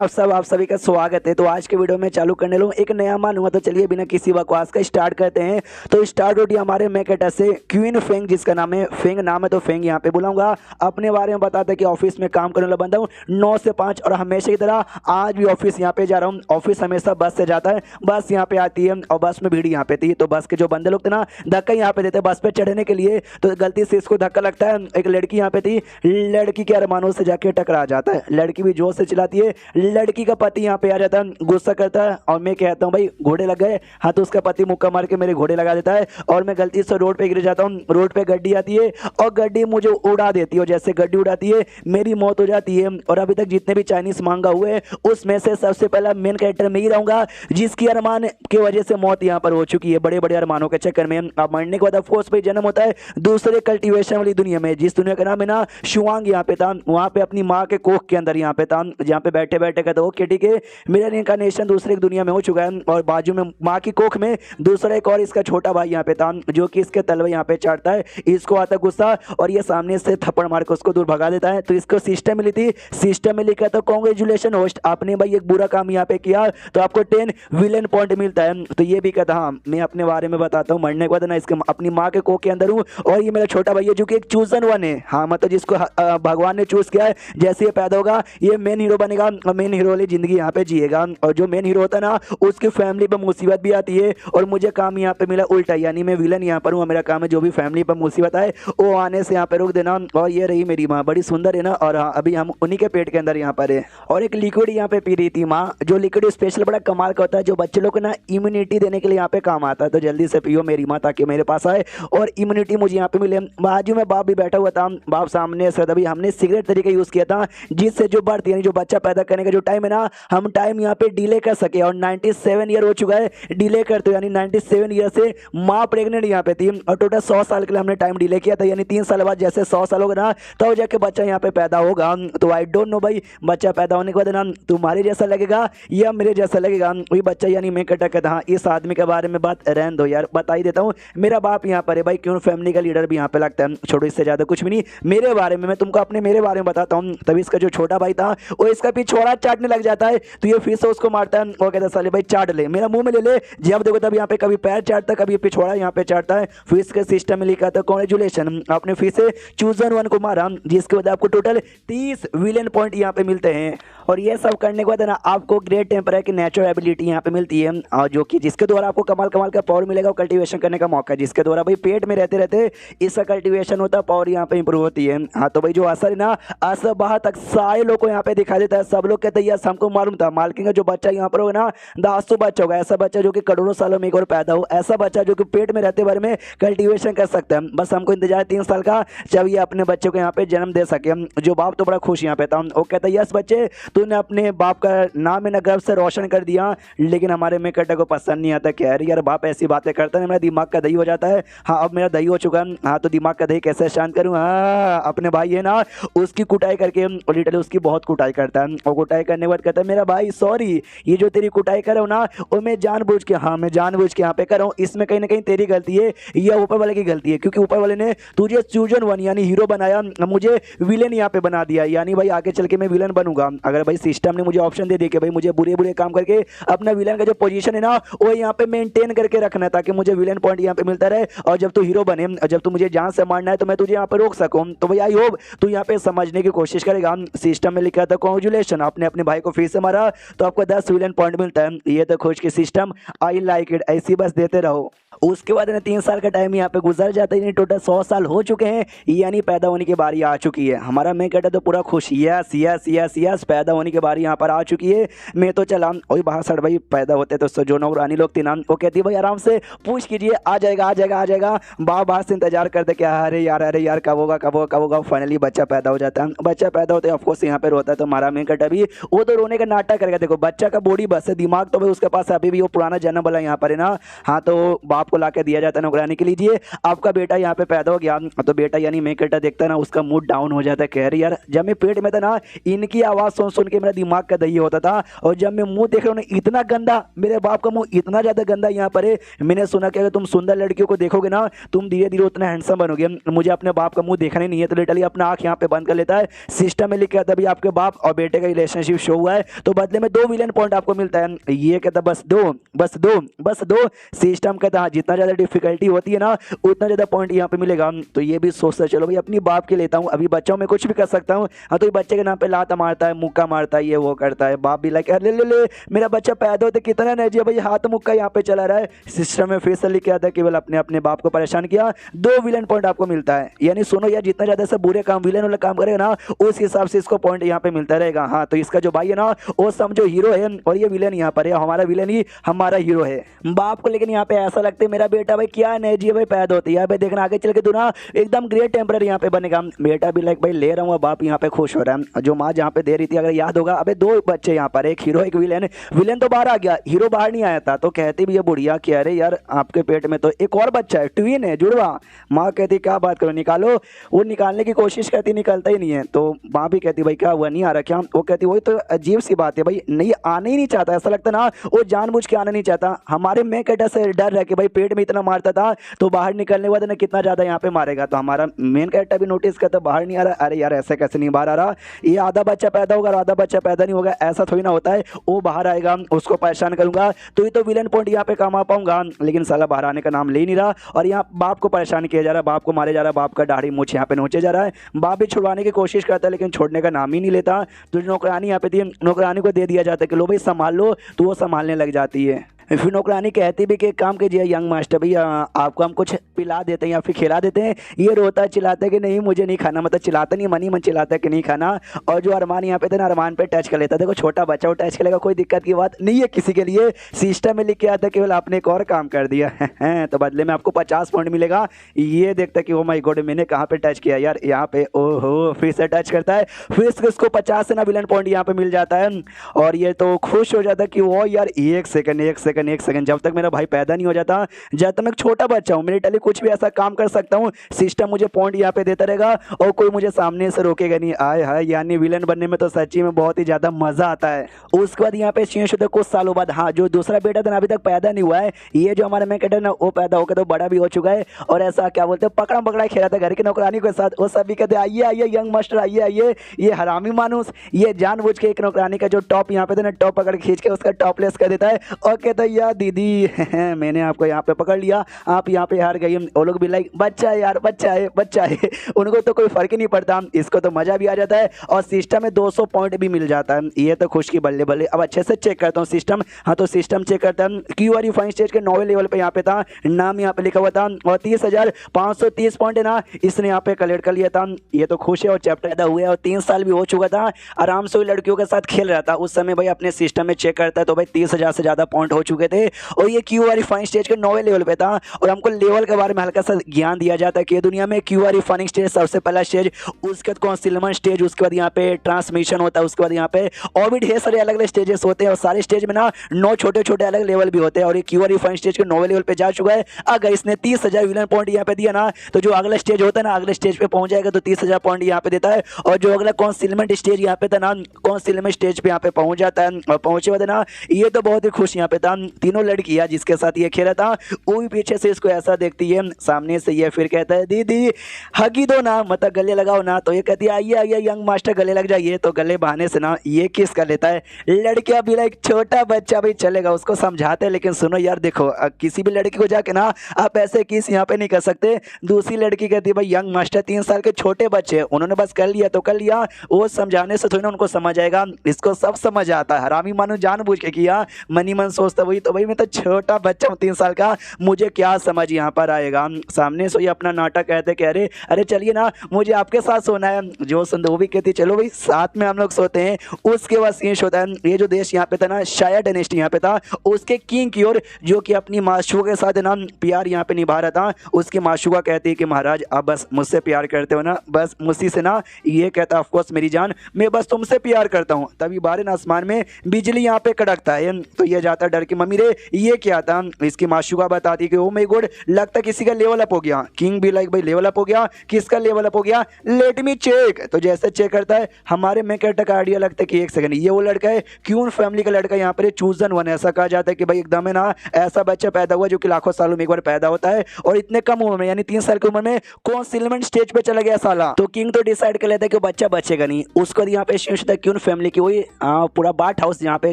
आप सभी का स्वागत है। तो आज के वीडियो में चालू करने लूँ एक नया मानूंगा। तो चलिए बिना किसी बकवास का स्टार्ट करते हैं। तो स्टार्ट होती है हमारे मैकेटा से क्वीन फेंग, जिसका नाम है फेंग नाम है। तो फेंग यहाँ पे बुलाऊंगा, अपने बारे में बताते कि ऑफिस में काम करने वाला बंदा हूँ 9 से 5, और हमेशा की तरह आज भी ऑफिस यहाँ पे जा रहा हूँ। ऑफिस हमेशा बस से जाता है, बस यहाँ पे आती है और बस में भीड़ यहाँ पे थी। तो बस के जो बंदे लोग थे ना, धक्का यहाँ पे देते बस पे चढ़ने के लिए, तो गलती से इसको धक्का लगता है। एक लड़की यहाँ पे थी, लड़की के अरमानों से जाके टकरा जाता है। लड़की भी जोर से चिल्लाती है, लड़की का पति यहाँ पे आ जाता है, गुस्सा करता है और मैं कहता हूँ भाई घोड़े लग गए। हाँ, तो उसका पति मुक्का मार के मेरे घोड़े लगा देता है और मैं गलती से रोड पे गिर जाता हूँ। रोड पे गड्डी आती है और गड्डी मुझे उड़ा देती है, और जैसे गड्डी उड़ाती है मेरी मौत हो जाती है। और अभी तक जितने भी चाइनीज मांगा हुए उसमें से सबसे पहला मेन कैरेक्टर मैं ही रहूंगा, जिसकी अरमान की वजह से मौत यहाँ पर हो चुकी है बड़े बड़े अरमानों के चक्कर में। अब मरने के बाद ऑफकोर्स भाई जन्म होता है दूसरे कल्टीवेशन वाली दुनिया में, जिस दुनिया का नाम है ना शुआंग। यहाँ पे था, वहाँ पे अपनी माँ के कोख के अंदर यहाँ पे था, जहाँ पे बैठे बैठे कहते हो ठीक है मेरा रिइंकार्नेशन दूसरे एक दुनिया में हो चुका है। और बाजू में माँ की कोख में दूसरा एक और इसका छोटा भाई यहाँ पे था, जो कि इसके तलवे यहाँ पे चढ़ता है। इसको आता गुस्सा और ये सामने से थप्पड़ मार के उसको दूर भगा देता है। तो इसको सिस्टम मिली थी, सिस्टम में लिखा था कॉन्ग्रेचुलेशन होस्ट, आपने भाई एक बुरा काम यहाँ पे किया तो आपको 10 विलेन पॉइंट मिलता है। तो ये भी कहता हाँ मैं अपने बारे में बताता हूँ। मरने के बाद ना इसके अपनी माँ के कोख के अंदर हूँ और ये मेरा छोटा भाई है जो कि एक चूजन वन है। हाँ, मतलब जिसको भगवान ने चूज किया है, जैसे ये पैदा होगा ये मेन हीरो बनेगा, मेन हीरो वाली जिंदगी यहाँ पे जिएगा। और जो मेन हीरो होता है ना उसकी फैमिली पे मुसीबत भी आती है, और मुझे काम यहाँ पे मिला उल्टा, यानी मैं विलन यहाँ पर हूँ। मेरा काम है जो भी फैमिली पर मुसीबत आए वो आने से यहाँ पे रोक देना। और ये रही मेरी माँ, बड़ी सुंदर है ना, और हाँ अभी हम उन्हीं के पेट के अंदर यहाँ पर है। और एक लिक्विड यहाँ पे पी रही थी माँ, जो लिक्विड स्पेशल बड़ा कमाल का होता है, जो बच्चे लोग को ना इम्यूनिटी देने के लिए यहाँ पे काम आता है। तो जल्दी से पियो मेरी माँ, ताकि मेरे पास आए और इम्यूनिटी मुझे यहाँ पे मिले। बाजू में बाप भी बैठा हुआ था, बाप सामने से अभी हमने सिगरेट तरीके यूज किया था, जिससे जो बर्थ यानी जो बच्चा पैदा करने का जो टाइम है ना, हम टाइम यहाँ पे डिले कर सके। और 97 ईयर हो चुका है डिले करते, यानी 97 ईयर से माँ प्रेग्नेंट यहाँ पे थी, और टोटल 100 साल के लिए हमने टाइम डिले किया था। यानी 3 साल बाद जैसे 100 साल होगा ना, तो जाके बच्चा यहाँ पे पैदा होगा। तो आई डोंट नो भाई, बच्चा पैदा होने के बाद ना तुम्हारे जैसा लगेगा या मेरे जैसा लगेगा वही बच्चा, यानी मैं कटा कहता हाँ इस आदमी के बारे में बात रहने दो यार, बता ही देता हूँ। मेरा बाप यहाँ पर है भाई, क्यों फैमिली का लीडर भी यहाँ पे लगता है। छोड़ो, इससे ज्यादा कुछ भी नहीं मेरे बारे में, मैं तुमको अपने मेरे बारे में बताता हूँ। तभी इसका जो छोटा भाई था वो इसका पिछवाड़ा चाटने लग जाता है, तो ये फिर से उसको मारता है। वो कहता है साले भाई चाट ले, मेरा मुंह में ले ले, जब देखो तब यहाँ पे कभी पैर चाटता है कभी पिछवाड़ा यहाँ पे चाटता है। फिर इसके सिस्टम में लिखा था कॉन्ग्रेचुलेशन, आपने फिर से चूजन वन को मारा, जिसके बाद आपको टोटल 30 विलेन पॉइंट यहाँ पे मिलते हैं। और ये सब करने के बाद ना आपको ग्रेट टेम्पर की नेचुरल एबिलिटी यहाँ पे मिलती है, और जो कि जिसके द्वारा आपको कमाल कमाल का पावर मिलेगा, कल्टीवेशन करने का मौका, जिसके द्वारा भाई पेट में रहते रहते इसका कल्टीवेशन होता है, पावर यहाँ पे इंप्रूव होती है। हाँ, तो भाई जो असर है ना असर बाहर तक सारे लोग को यहाँ पे दिखा देता है। सब लोग कहते हैं यस हमको मालूम था, मालकिन का जो बच्चा यहाँ पर होगा ना दासू बच्चा होगा, ऐसा बच्चा जो कि करोड़ों सालों में एक और पैदा हो, ऐसा बच्चा जो कि पेट में रहते बारे में कल्टीवेशन कर सकता है। बस हमको इंतजार 3 साल का, जब ये अपने बच्चे को यहाँ पे जन्म दे सके। जो बाप तो बड़ा खुश यहाँ पे था, वो कहता है यस बच्चे तूने अपने बाप का नाम है ना गर्व से रोशन कर दिया। लेकिन हमारे में कटा को पसंद नहीं आता, कह रही यार बाप ऐसी बातें करता है, मेरा दिमाग का दही हो जाता है। हाँ, अब मेरा दही हो चुका है। हाँ, तो दिमाग का दही कैसे शांत करूँ। हाँ, अपने भाई है ना उसकी कुटाई करके, लिटरली उसकी बहुत कुटाई करता है, और कुटाई करने के बाद कहता है मेरा भाई सॉरी, ये जो तेरी कुटाई कर रहा हूँ ना वो मैं जानबूझ के, हाँ मैं जानबूझ के यहाँ पे कर रहा हूँ, इसमें कहीं ना कहीं तेरी गलती है या ऊपर वाले की गलती है, क्योंकि ऊपर वाले ने तुझे चूजन वन यानी हीरो बनाया, मुझे विलेन यहाँ पे बना दिया। यानी भाई आगे चल के मैं विलन बनूंगा। अगर भाई सिस्टम ने मुझे ऑप्शन दे दिया कि भाई मुझे बुरे बुरे काम करके अपना विलन का जो पोजीशन है ना वो यहाँ पे मेंटेन करके रखना है, ताकि मुझे विलेन पॉइंट यहाँ पे मिलता रहे, और जब तू हीरो बने, जब तू मुझे जान से मारना है तो मैं तुझे यहाँ पे रोक सकूँ। तो भाई आई होप तू यहाँ पे समझने की कोशिश करेगा। सिस्टम में लिखा था कॉन्ग्रेचुलेशन, आपने अपने भाई को फिर से मारा तो आपको 10 विलेन पॉइंट मिलता है। ये तो खोज के सिस्टम, आई लाइक इट, ऐसी बस देते रहो। उसके बाद 3 साल का टाइम यहाँ पे गुजर जाता है, टोटल 100 साल हो चुके हैं, यानी पैदा होने की बारी आ चुकी है। हमारा मैं कहता तो पूरा खुश, यस यस यस यस पैदा होने की बारी यहाँ पर आ चुकी है। मैं तो चला वही बाहर सड़ भाई पैदा होते तो जो नौकरानी लोग थी ना वो कहती भाई आराम से पूछ कीजिए आ जाएगा आ जाएगा आ जाएगा, बाहर से इंतजार करते क्या अरे यार कब होगा कब होगा कब होगा। फाइनली बच्चा पैदा हो जाता है, बच्चा पैदा होता है ऑफकोर्स यहाँ पे रोता है। तो हमारा मैं कहता भी वो तो रोने का नाटक करेगा। देखो बच्चा का बॉडी बस है, दिमाग तो भाई उसके पास अभी भी वो पुराना जन्म वाला यहाँ पर है ना। हाँ, तो बाप को ला के दिया जाता है नौकरानी के लीजिए आपका बेटा यहाँ पे पैदा हो गया। तो बेटा यानी मैं कहता देखता है ना उसका मूड डाउन हो जाता है, कह रही यार जब मैं पेट में था ना इनकी आवाज सुन सुन के मेरा दिमाग का दही होता था, और जब मैं मुंह देख रहा हूँ ना इतना गंदा, मेरे बाप का मुंह इतना ज्यादा गंदा यहाँ पर है। मैंने सुना कि अगर तुम सुंदर लड़कियों को देखोगे ना तुम धीरे धीरे उतना हैंडसम बनोगे। मुझे अपने बाप का मुंह देखना ही नहीं है, तो लिटरली अपना आंख यहाँ पे बंद कर लेता है। सिस्टम में लिखा था भी आपके बाप और बेटे का रिलेशनशिप रिलेशनशिप शो हुआ है, तो बदले में 2 विलन पॉइंट आपको मिलता है। ये कहता बस दो, बस दो, बस दो। सिस्टम कहता हाँ जितना ज़्यादा डिफिकल्टी होती है ना उतना ज़्यादा पॉइंट यहाँ पे मिलेगा। तो ये भी सोचता चलो भाई अपनी बाप के लेता हूँ, अभी बच्चों में कुछ भी कर सकता हूँ। हाँ तो ये बच्चे के नाम पे लात मारता है, मुक्का मारता है, ये वो करता है। बाप भी लाइक ले ले ले मेरा बच्चा पैदा होते कितना एनर्जी है भाई, हाथ मुक्का यहाँ पे चला रहा है। सिस्टम में फिर से लिख के आता है केवल अपने अपने बाप को परेशान किया, 2 विलन पॉइंट आपको मिलता है। यानी सुनो यार जितना ज़्यादा से बुरे काम विलन वाला काम करेगा ना उस हिसाब से इसको पॉइंट यहाँ पे मिलता रहेगा। हाँ तो इसका जो भाई है ना वो समझो हीरो है और ये विलन यहाँ पर है, हमारा विलन ही हमारा हीरो है बाप को। लेकिन यहाँ पे ऐसा लगता है मेरा बेटा भाई क्या एनर्जी है भाई पैदा होती है। भाई देखना आगे चल के तू ना एकदम ग्रेट टेम्परर यहाँ पे बनेगा। बेटा भी लाइक भाई ले रहा हूँ, बाप यहाँ पे खुश हो रहा है। जो माँ जहाँ पे दे रही थी अगर याद होगा, अबे 2 बच्चे यहाँ पर, एक हीरो एक विलेन। विलेन तो बाहर आ गया, हीरो बाहर नहीं आया था। तो कहती भी ये बुढ़िया कि अरे यार आपके पेट में तो एक और बच्चा है, ट्विन है, जुड़वा। माँ कहती क्या बात करो निकालो, वो निकालने की कोशिश करती निकलता ही नहीं है। तो माँ भी कहती भाई क्या हुआ नहीं आ रहा क्या? वो कहती वही तो अजीब सी बात है भाई, नहीं आने ही नहीं चाहता, ऐसा लगता ना वो जानबूझ के आना नहीं चाहता। हमारे में कैरेक्टर से डर रह के भाई पेट में इतना मारता था तो बाहर निकलने वाला ना कितना ज़्यादा यहाँ पे मारेगा। तो हमारा मेन कैरेक्टर भी नोटिस करता बाहर नहीं आ रहा, अरे यार ऐसे कैसे नहीं बाहर आ रहा, ये आधा बच्चा पैदा होगा और आधा बच्चा पैदा नहीं होगा, ऐसा थोड़ी ना होता है। वो बाहर आएगा उसको परेशान करूंगा तो ये तो विलन पॉइंट यहाँ पे काम आ पाऊंगा। लेकिन साला बाहर आने का नाम ले ही नहीं रहा और यहाँ बाप को परेशान किया जा रहा है, बाप को मारे जा रहा है, बाप का दाढ़ी मूछ यहाँ पे नोचे जा रहा है। बाप भी छुड़वाने की कोशिश करता है लेकिन छोड़ने का नाम ही नहीं लेता। तो नौकरानी यहाँ पे थी, नौकरानी को दे दिया जाता है कि लो भाई संभाल लो, तो वो संभालने लग जाती है। फिर नौकरानी कहती भी कि एक काम कीजिए यंग मास्टर भैया, आपको हम कुछ पिला देते हैं या फिर खिला देते हैं। ये रोता है चिल्लाता है कि नहीं मुझे नहीं खाना, मतलब चिल्लाता नहीं, मन ही मन चिल्लाता है कि नहीं खाना। और जो अरमान यहाँ पे थे ना, अरमान पे टच कर लेता है। देखो छोटा बच्चा वो टच करेगा, कोई दिक्कत की बात नहीं है किसी के लिए। सिस्टम में लिख के आता है केवल आपने एक और काम कर दिया है तो बदले में आपको 50 पॉइंट मिलेगा। ये देखता है कि ओ माय गॉड मैंने कहाँ पे टच किया यार, यहाँ पे ओहो फिर से टच करता है, फिर इसको 50 से ना विलन पॉइंट यहाँ पे मिल जाता है। और ये तो खुश हो जाता है कि वो यार एक सेकंड जब तक मेरा भाई पैदा नहीं हो जाता, जब तक मैं छोटा बच्चा हूँ मेरे टली कुछ भी ऐसा काम कर सकता हूँ, सिस्टम मुझे पॉइंट यहाँ पे देता रहेगा और कोई मुझे सामने से रोकेगा नहीं। आय हाय यानी विलन बनने में तो सच्ची में बहुत ही ज्यादा मजा आता है। उसके बाद यहाँ पे चेंज होता है कुछ सालों बाद। हाँ जो दूसरा बेटा था ना अभी तक पैदा नहीं हुआ है, ये जो हमारा मैं कहता ना वो पैदा होकर तो बड़ा भी हो चुका है। और ऐसा क्या बोलते हैं पकड़ा पकड़ा खेला था घर की नौकरानी के साथ। वो सभी कहते आइए आइए यंग मास्टर आइए आइए। ये हरामी मानुस ये जानबूझ के एक नौकरानी का जो टॉप यहाँ पे था ना टॉप पकड़ खींच के उसका टॉपलेस कर देता है और कहता है यार दीदी मैंने आपको यहाँ पे पकड़ लिया, आप यहाँ पे हार गई। वो लोग भी लाइक बच्चा है यार, बच्चा है बच्चा है, उनको तो कोई फर्क ही नहीं पड़ता, इसको तो मजा भी आ जाता है और सिस्टम में 200 पॉइंट भी मिल जाता है। ये तो खुश की बल्ले बल्ले। अब अच्छे से चेक करता हूँ सिस्टम। हाँ तो सिस्टम चेक करता है क्यूआर फाइन स्टेज के 9वें लेवल पे यहाँ पे था, नाम यहाँ पे लिखा हुआ था और 30,530 पॉइंट है ना इसने यहाँ पे कलेक्ट कर लिया था। ये तो खुश है और चैप्टर पैदा हुआ और 3 साल भी हो चुका था, आराम से लड़कियों के साथ खेल रहा था। उस समय भाई अपने सिस्टम में चेक करता है तो भाई 30,000 से ज्यादा पॉइंट हो चुके थे और ये क्यूआर फाइन स्टेज के 9वें लेवल पे था। और हमको लेवल के बारे में हल्का सा ज्ञान दिया जाता है कि दुनिया में क्यूआर फाइनिंग स्टेज सबसे पहला स्टेज, उसके बाद कॉन्सिलमेंट स्टेज, उसके बाद यहाँ पे ट्रांसमिशन होता है, उसके बाद यहाँ पे और भी ढेर सारे अलग अलग स्टेजेस होते हैं और सारे स्टेज में ना 9 छोटे छोटे अलग लेवल भी होते हैं। और ये क्यूआर फाइन स्टेज के 9वें लेवल पे जा चुका है। अगर इसने 30,000 विलन पॉइंट यहाँ पे दिया ना तो जो अगला स्टेज होता है ना अगले स्टेज पे पहुंच जाएगा तो 30,000 पॉइंट यहाँ पे देता है। और जो अगला कॉन्सिलमेंट स्टेज यहाँ पे था ना कॉन्सिलमेंट स्टेज पे यहाँ पे पहुंच जाता है और पहुंचे हुए ना ये तो बहुत ही खुश यहाँ पे था। तीनों लड़कियां जिसके साथ ये खेला था वो भी पीछे से इसको ऐसा देखती है सामने से। ये फिर कहता है दीदी हगी दो ना, मतलब गले लगाओ ना। तो ये कहती है आइए आइए यंग मास्टर गले लग जाइए। तो गले बहाने से ना ये किस कर लेता है। लड़कियां भी लाइक छोटा बच्चा भी चलेगा उसको समझाते, लेकिन सुनो यार देखो किसी भी लड़की को जाके ना आप ऐसे किस यहाँ पे नहीं कर सकते। दूसरी लड़की कहती है भाई यंग मास्टर 3 साल के छोटे बच्चे उन्होंने बस कर लिया तो कर लिया, वो समझाने से थोड़ी ना उनको समझ आएगा, इसको सब समझ आता है। हरामी मानो जानबूझ के किया, मनी मन सोचता वही तो भाई मैं तो छोटा बच्चा हूँ 3 साल का, मुझे क्या समझ यहाँ पर आएगा। सामने से ये अपना नाटक कहते कि अरे अरे चलिए ना मुझे आपके साथ सोना है। जो संदो भी कहती चलो भाई साथ में हम लोग सोते हैं। उसके बाद सीन होता है ये जो देश यहाँ पे था ना शाया डायनेस्टी यहाँ पे था, उसके किंग की ओर जो कि अपनी माशूका के साथ ना प्यार यहाँ पे निभा रहा था। उसकी माशूका कहती है कि महाराज आप बस मुझसे प्यार करते हो ना, बस मुझसे से ना। ये कहता ऑफकोर्स मेरी जान मैं बस तुमसे प्यार करता हूँ। तभी बाहर आसमान में बिजली यहाँ पे कड़कता है तो ये जाता डर की कि मम्मी रे ये क्या था। इसकी माशुका बताती कि ओ माय गॉड, लगता किसी का लेवल अप हो गया। किंग भी लाइक भाई लेवल अप हो गया, किसका लेवल अप हो गया, लेट मी चेक। तो जैसे चेक करता है हमारे में कैरेक्टर का आइडिया लगता है कि एक सेकंड ये वो लड़का है, क्यून फैमिली का लड़का, यहाँ पर चूजन वन। ऐसा कहा जाता है कि भाई एकदम है ना ऐसा बच्चा पैदा हुआ जो कि लाखों सालों में एक बार पैदा होता है, और इतने कम उम्र में यानी 3 साल की उम्र में कॉन्सिलमेंट स्टेज पे चला गया साला। तो किंग तो डिसाइड कर लेता है कि बच्चा बचेगा नहीं। उसको यहाँ पे शीर्ष तक क्यून फैमिली की वही पूरा बाट हाउस जहाँ पे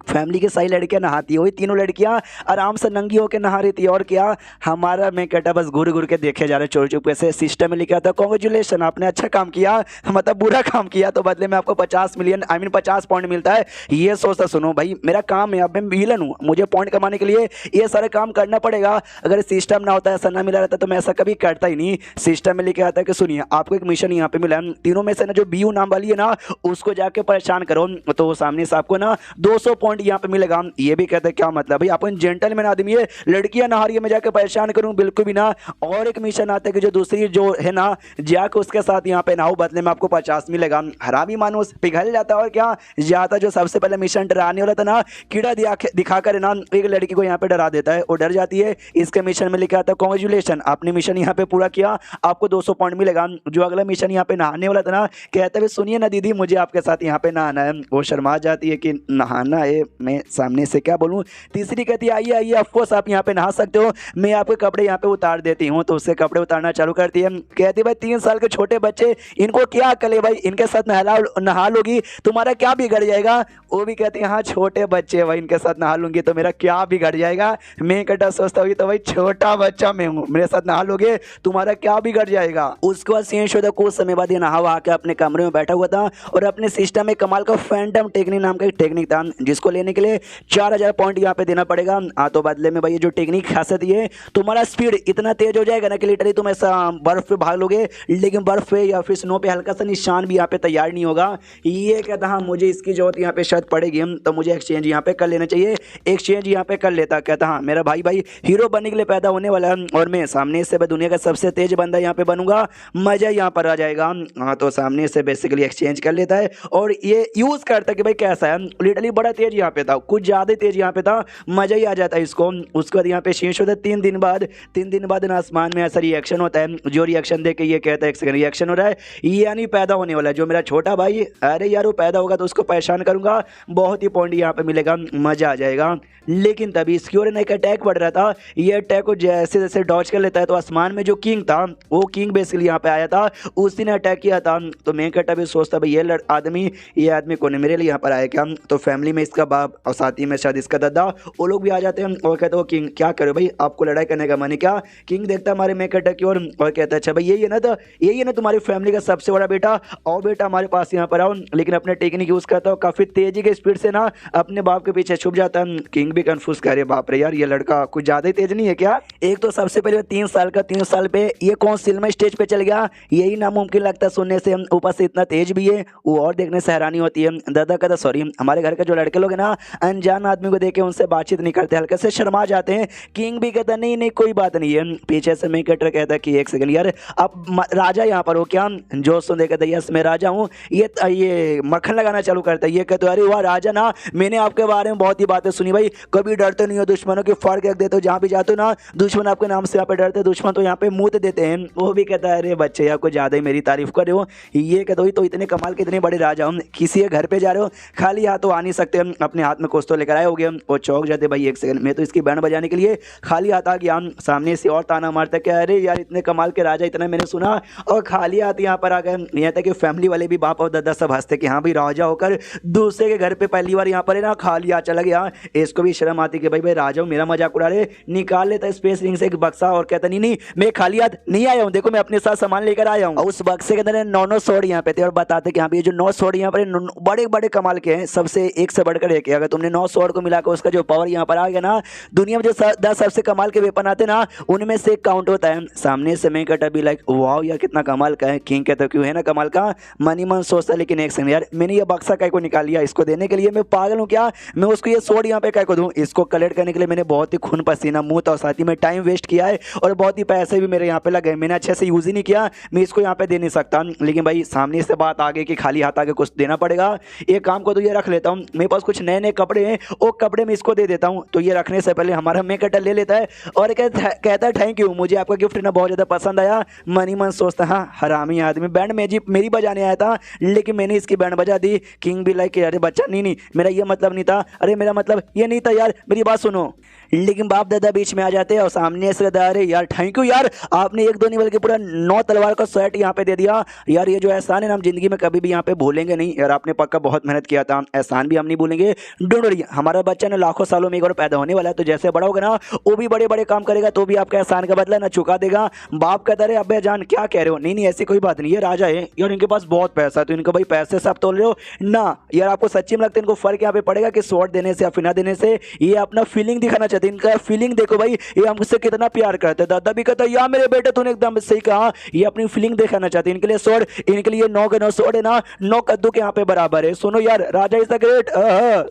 फैमिली की सारी लड़कियां नहाती है, वही तीनों लड़कियां आराम से नंगी होकर नहा रही थी। और क्या हमारा मैं कहता बस घूर घूर के देखे जा रहे चोर चुपके से। सिस्टम में लिखा था कांग्रेचुलेशन आपने अच्छा काम किया, मतलब बुरा काम किया तो बदले में आपको 50 मिलियन 50 पॉइंट मिलता है। ये सोचता सुनो भाई मेरा काम है, अब मैं विलन हूँ, मुझे पॉइंट कमाने के लिए ये सारे काम करना पड़ेगा। अगर सिस्टम ना होता ऐसा ना मिला रहता तो मैं ऐसा कभी करता ही नहीं। सिस्टम में लिखा आता है कि सुनिए आपको एक मिशन यहाँ पे मिला है, तीनों में से ना जो बीयू नाम वाली है ना उसको जाके परेशान करो, तो सामने से आपको ना 200 पॉइंट यहाँ पे मिलेगा। ये भी कहते हैं क्या मतलब भाई अपन जेंटलमैन आदमी है, लड़कियां नहा रही है मैं जाके परेशान करूं, बिल्कुल भी ना। और एक मिशन आता है कि जो दूसरी जो है ना जाके उसके साथ यहाँ पे नहाओ, बदले में आपको 50 मिलेगा। हरामी मानुस पिघल जाता है। और क्या जाता जो सबसे पहले मिशन डराने वाला था ना, कीड़ा दिखाकर ना एक लड़की को यहाँ पे डरा देता है, वो डर जाती है। इसके मिशन में लिखा था कांग्रेचुलेशन आपने मिशन यहाँ पे पूरा किया, आपको 200 पॉइंट मिलेगा। जो अगला मिशन यहाँ पे नहाने वाला था ना, कहता है सुनिए ना दीदी मुझे आपके साथ यहाँ पे नहाना है। वो शर्मा जाती है कि नहाना है, मैं सामने से क्या बोलूँ। तीसरी कहती है आइए आइए ऑफकोर्स आप यहाँ पे नहा सकते हो, मैं आपके कपड़े यहाँ पे उतार देती हूँ। तो उससे कपड़े उतारना चालू करती है। कहती है भाई 3 साल के छोटे बच्चे इनको क्या अकल है भाई, इनके साथ नहा लोगी तुम्हारा क्या बिगड़ जाएगा। वो भी कहती है हाँ छोटे बच्चे भाई इनके साथ नहा लूंगी तो मेरा क्या बिगड़ जाएगा। मैं कहता सोचता हुई तो भाई छोटा बच्चा मैं हूँ, मेरे साथ नहा लोगे तुम्हारा क्या बिगड़ जाएगा। उसके बाद सीन शो था कुछ समय बाद ये नहा वहा के अपने कमरे में बैठा हुआ था और अपने सिस्टम में कमाल का फैंटम टेक्निक नाम का एक टेक्निक था जिसको लेने के लिए 4000 पॉइंट यहाँ पे देना पड़ेगा। तो बदले में भाई ये जो टेक्निक खासियत ये तुम्हारा स्पीड इतना तेज हो जाएगा ना कि लिटरली तुम ऐसा बर्फ पे भाग लोगे, लेकिन बर्फ पे या फिर स्नो पे हल्का सा निशान भी यहाँ पे तैयार नहीं होगा। ये कहता हाँ मुझे इसकी जरूरत यहाँ पे शायद पड़ेगी तो मुझे एक्सचेंज यहाँ पे कर लेना चाहिए। एक्सचेंज यहाँ पे कर लेता। कहता हाँ मेरा भाई हीरो बनने के लिए पैदा होने वाला है और मैं सामने से दुनिया का सबसे तेज बंदा यहाँ पे बनूंगा, मजा यहाँ पर आ जाएगा। हाँ तो सामने से बेसिकली एक्सचेंज कर लेता है और ये यूज करता कि भाई कैसा है, लिटरली बड़ा तेज यहाँ पे था, कुछ ज्यादा तेज यहाँ पे था, मजा ही आ जाता है इसको। उसके बाद यहाँ पे शीर्ष होता है 3 दिन बाद ना आसमान में ऐसा रिएक्शन होता है। जो रिएक्शन देख के ये कहता है एक सेकंड रिएक्शन हो रहा है, यानी पैदा होने वाला है जो मेरा छोटा भाई, अरे यार वो पैदा होगा तो उसको परेशान करूंगा, बहुत ही पॉइंट यहाँ पे मिलेगा, मजा आ जाएगा। लेकिन तभी इसकी ओर एक अटैक बढ़ रहा था। ये अटैक को जैसे जैसे डॉज कर लेता है तो आसमान में जो किंग था वो किंग बेसिकली यहाँ पे आया था, उसी ने अटैक किया था। तो मैं कहता भी सोचता भाई ये आदमी कौन है, मेरे लिए यहाँ पर आया क्या। तो फैमिली में इसका बाप और साथ ही में शायद इसका दादा वो लोग भी आ जाते हैं और कहते हो किंग क्या करो भाई आपको लड़ाई करने का मन है क्या। किंग देखता हमारे मैं कहता की और कहता है अच्छा भाई यही है ना, तो यही है ना तुम्हारी फैमिली का सबसे बड़ा बेटा, और बेटा हमारे पास यहाँ पर आओ। लेकिन अपने टेक्निक यूज करता हो काफी तेजी के स्पीड से ना अपने बाप के पीछे छुप जाता है। किंग भी कंफ्यूज करे बाप रे यार ये लड़का कुछ ज्यादा ही तेज नहीं है क्या। एक तो सबसे पहले 3 साल पे ये कौन सिल्मा स्टेज पे चल गया, यही नामुमकिन लगता है सुनने से, ऊपर से इतना तेज भी है। वो और देखने से हैरानी होती है। दादा कहता सॉरी हमारे घर के जो लड़के लोग हैं ना अनजान आदमी को देखे उनसे बातचीत नहीं करते, हल्के से शर्मा जाते हैं। किंग भी कहता नहीं नहीं कोई बात नहीं है। पीछे से मैं कटर कहता कि एक सेकंड यार आप राजा यहाँ पर हो क्या। जो सुन कहता यस मैं राजा हूँ। ये मक्खन लगाना चालू करता है। ये कहते अरे वाह राजा ना मैंने आपके बारे में बहुत ही बातें सुनी भाई, कभी डरते नहीं हो, दुश्मनों की फाड़ के रख देते हो, जहाँ भी जाते हो ना दुश्मन आपके नाम से यहाँ पे डरते, दुश्मन तो यहाँ पे मुंह देते हैं। वो भी कहता है अरे बच्चे यार कुछ ज्यादा ही मेरी तारीफ कर रहे हो। ये कहते हो तो इतने कमाल के इतने बड़े राजा हो, किसी के घर पे जा रहे हो खाली हाथ तो आ नहीं सकते, अपने हाथ में कुछ तो लेकर आए हो गए। वो चौक जाते भाई एक सेकंड मैं तो इसकी बैंड बजाने के लिए खाली हाथ आ गया। सामने से और ताना मारता क्या अरे यार इतने कमाल के राजा इतना मैंने सुना और खाली हाथ यहाँ पर आ गए। यहाँ तक कि फैमिली वाले भी बाप और दादा सब हंसते कि हाँ भाई राजा होकर दूसरे के घर पे पहली बार यहाँ पर है ना खाली हाथ चला गया। इसको भी शर्म आती कि भाई राजा मेरा मजाक उड़ा रहे, निकाल लेता स्पेस रिंग से एक बक्सा और कहता नहीं मैं खाली हाथ नहीं आया हूँ, देखो मैं अपने साथ सामान लेकर आया हूँ। उस बक्से के अंदर 9 स्वॉर्ड यहाँ पे थे और बताते कि हाँ ये जो 9 स्वॉर्ड यहाँ पर बड़े बड़े कमाल के हैं, सबसे एक से बढ़कर एक है। अगर तुमने 9 स्वॉर्ड को मिलाकर उसका जो पावर यहाँ पर आ गया ना, दुनिया में जो 10 सबसे कमाल के वेपन आते ना उनमें से एक काउंट होता है। सामने से मैं कहता भी लाइक वाह यार कितना कमाल का है। किंग कहता क्यों है ना कमाल का, मन ही मन सोचता लेकिन एक सेकंड यार मैंने ये बक्सा काय को निकाल लिया, इसको देने के लिए मैं पागल हूँ क्या, मैं उसको ये स्वॉर्ड यहाँ पे काय को दूँ। इसको कलेक्ट करने के लिए मैंने बहुत ही खून पसीना मुंह और साथ ही में टाइम वेस्ट किया है और बहुत ही पैसे भी मेरे यहाँ पे लगे, मैंने अच्छे से यूज ही नहीं किया, मैं इसको यहाँ पे दे नहीं सकता। लेकिन भाई सामने से बात आ गई कि खाली हाथ आके कुछ देना पड़ेगा। एक काम को तो ये रख लेता हूँ, मेरे पास कुछ नए नए कपड़े हैं, वो कपड़े में इसको दे देता हूँ। तो ये रखने से पहले हमारा मैं कटर ले लेता है और कहता है थैंक यू, मुझे आपका गिफ्ट ना बहुत ज़्यादा पसंद आया। मन ही मन सोचता हाँ हरामी आदमी, बैंड मेरी बजाने आया था लेकिन मैंने इसकी बैंड बजा दी। किंग भी लाइक अरे बच्चा नहीं मेरा ये मतलब नहीं था, अरे मेरा मतलब ये नहीं था यार, मेरी बात सुनो। लेकिन बाप दादा बीच में आ जाते हैं और सामने से कहता है अरे यार थैंक यू यार, आपने एक दो नहीं बल्कि पूरा 9 तलवार का सेट यहाँ पे दे दिया यार। ये जो एहसान है ना हम जिंदगी में कभी भी यहाँ पे भूलेंगे नहीं यार, आपने पक्का बहुत मेहनत किया था, एहसान भी हम नहीं भूलेंगे। डोंट वरी, हमारा बच्चा ना लाखों सालों में एक और पैदा होने वाला है, तो जैसे बड़ा होगा ना वो भी बड़े बड़े काम करेगा तो भी आपका एहसान का बदला ना चुका देगा। बाप कहता है अबे जान क्या कह रहे हो, नहीं ऐसी कोई बात नहीं, ये राजा है यार, इनके पास बहुत पैसा है तो इनको भाई पैसे से आप तोल रहे हो ना यार। आपको सच्ची में लगता है इनको फर्क यहाँ पे पड़ेगा कि स्वॉर्ड देने से या फिर ना देने से, ये अपना फीलिंग दिखाना चाहते हैं। इनका फीलिंग देखो भाई, ये हमसे कितना प्यार करते हैं। दादा भी कहता है यार मेरे बेटे तूने एकदम सही कहा, ये अपनी फीलिंग दिखाना चाहते हैं। इनके लिए स्वॉर्ड, इनके लिए 9 के 9 स्वॉर्ड है ना 9 कद्दू के यहाँ पे बराबर है। सुनो यार राजा इज द ग्रेट।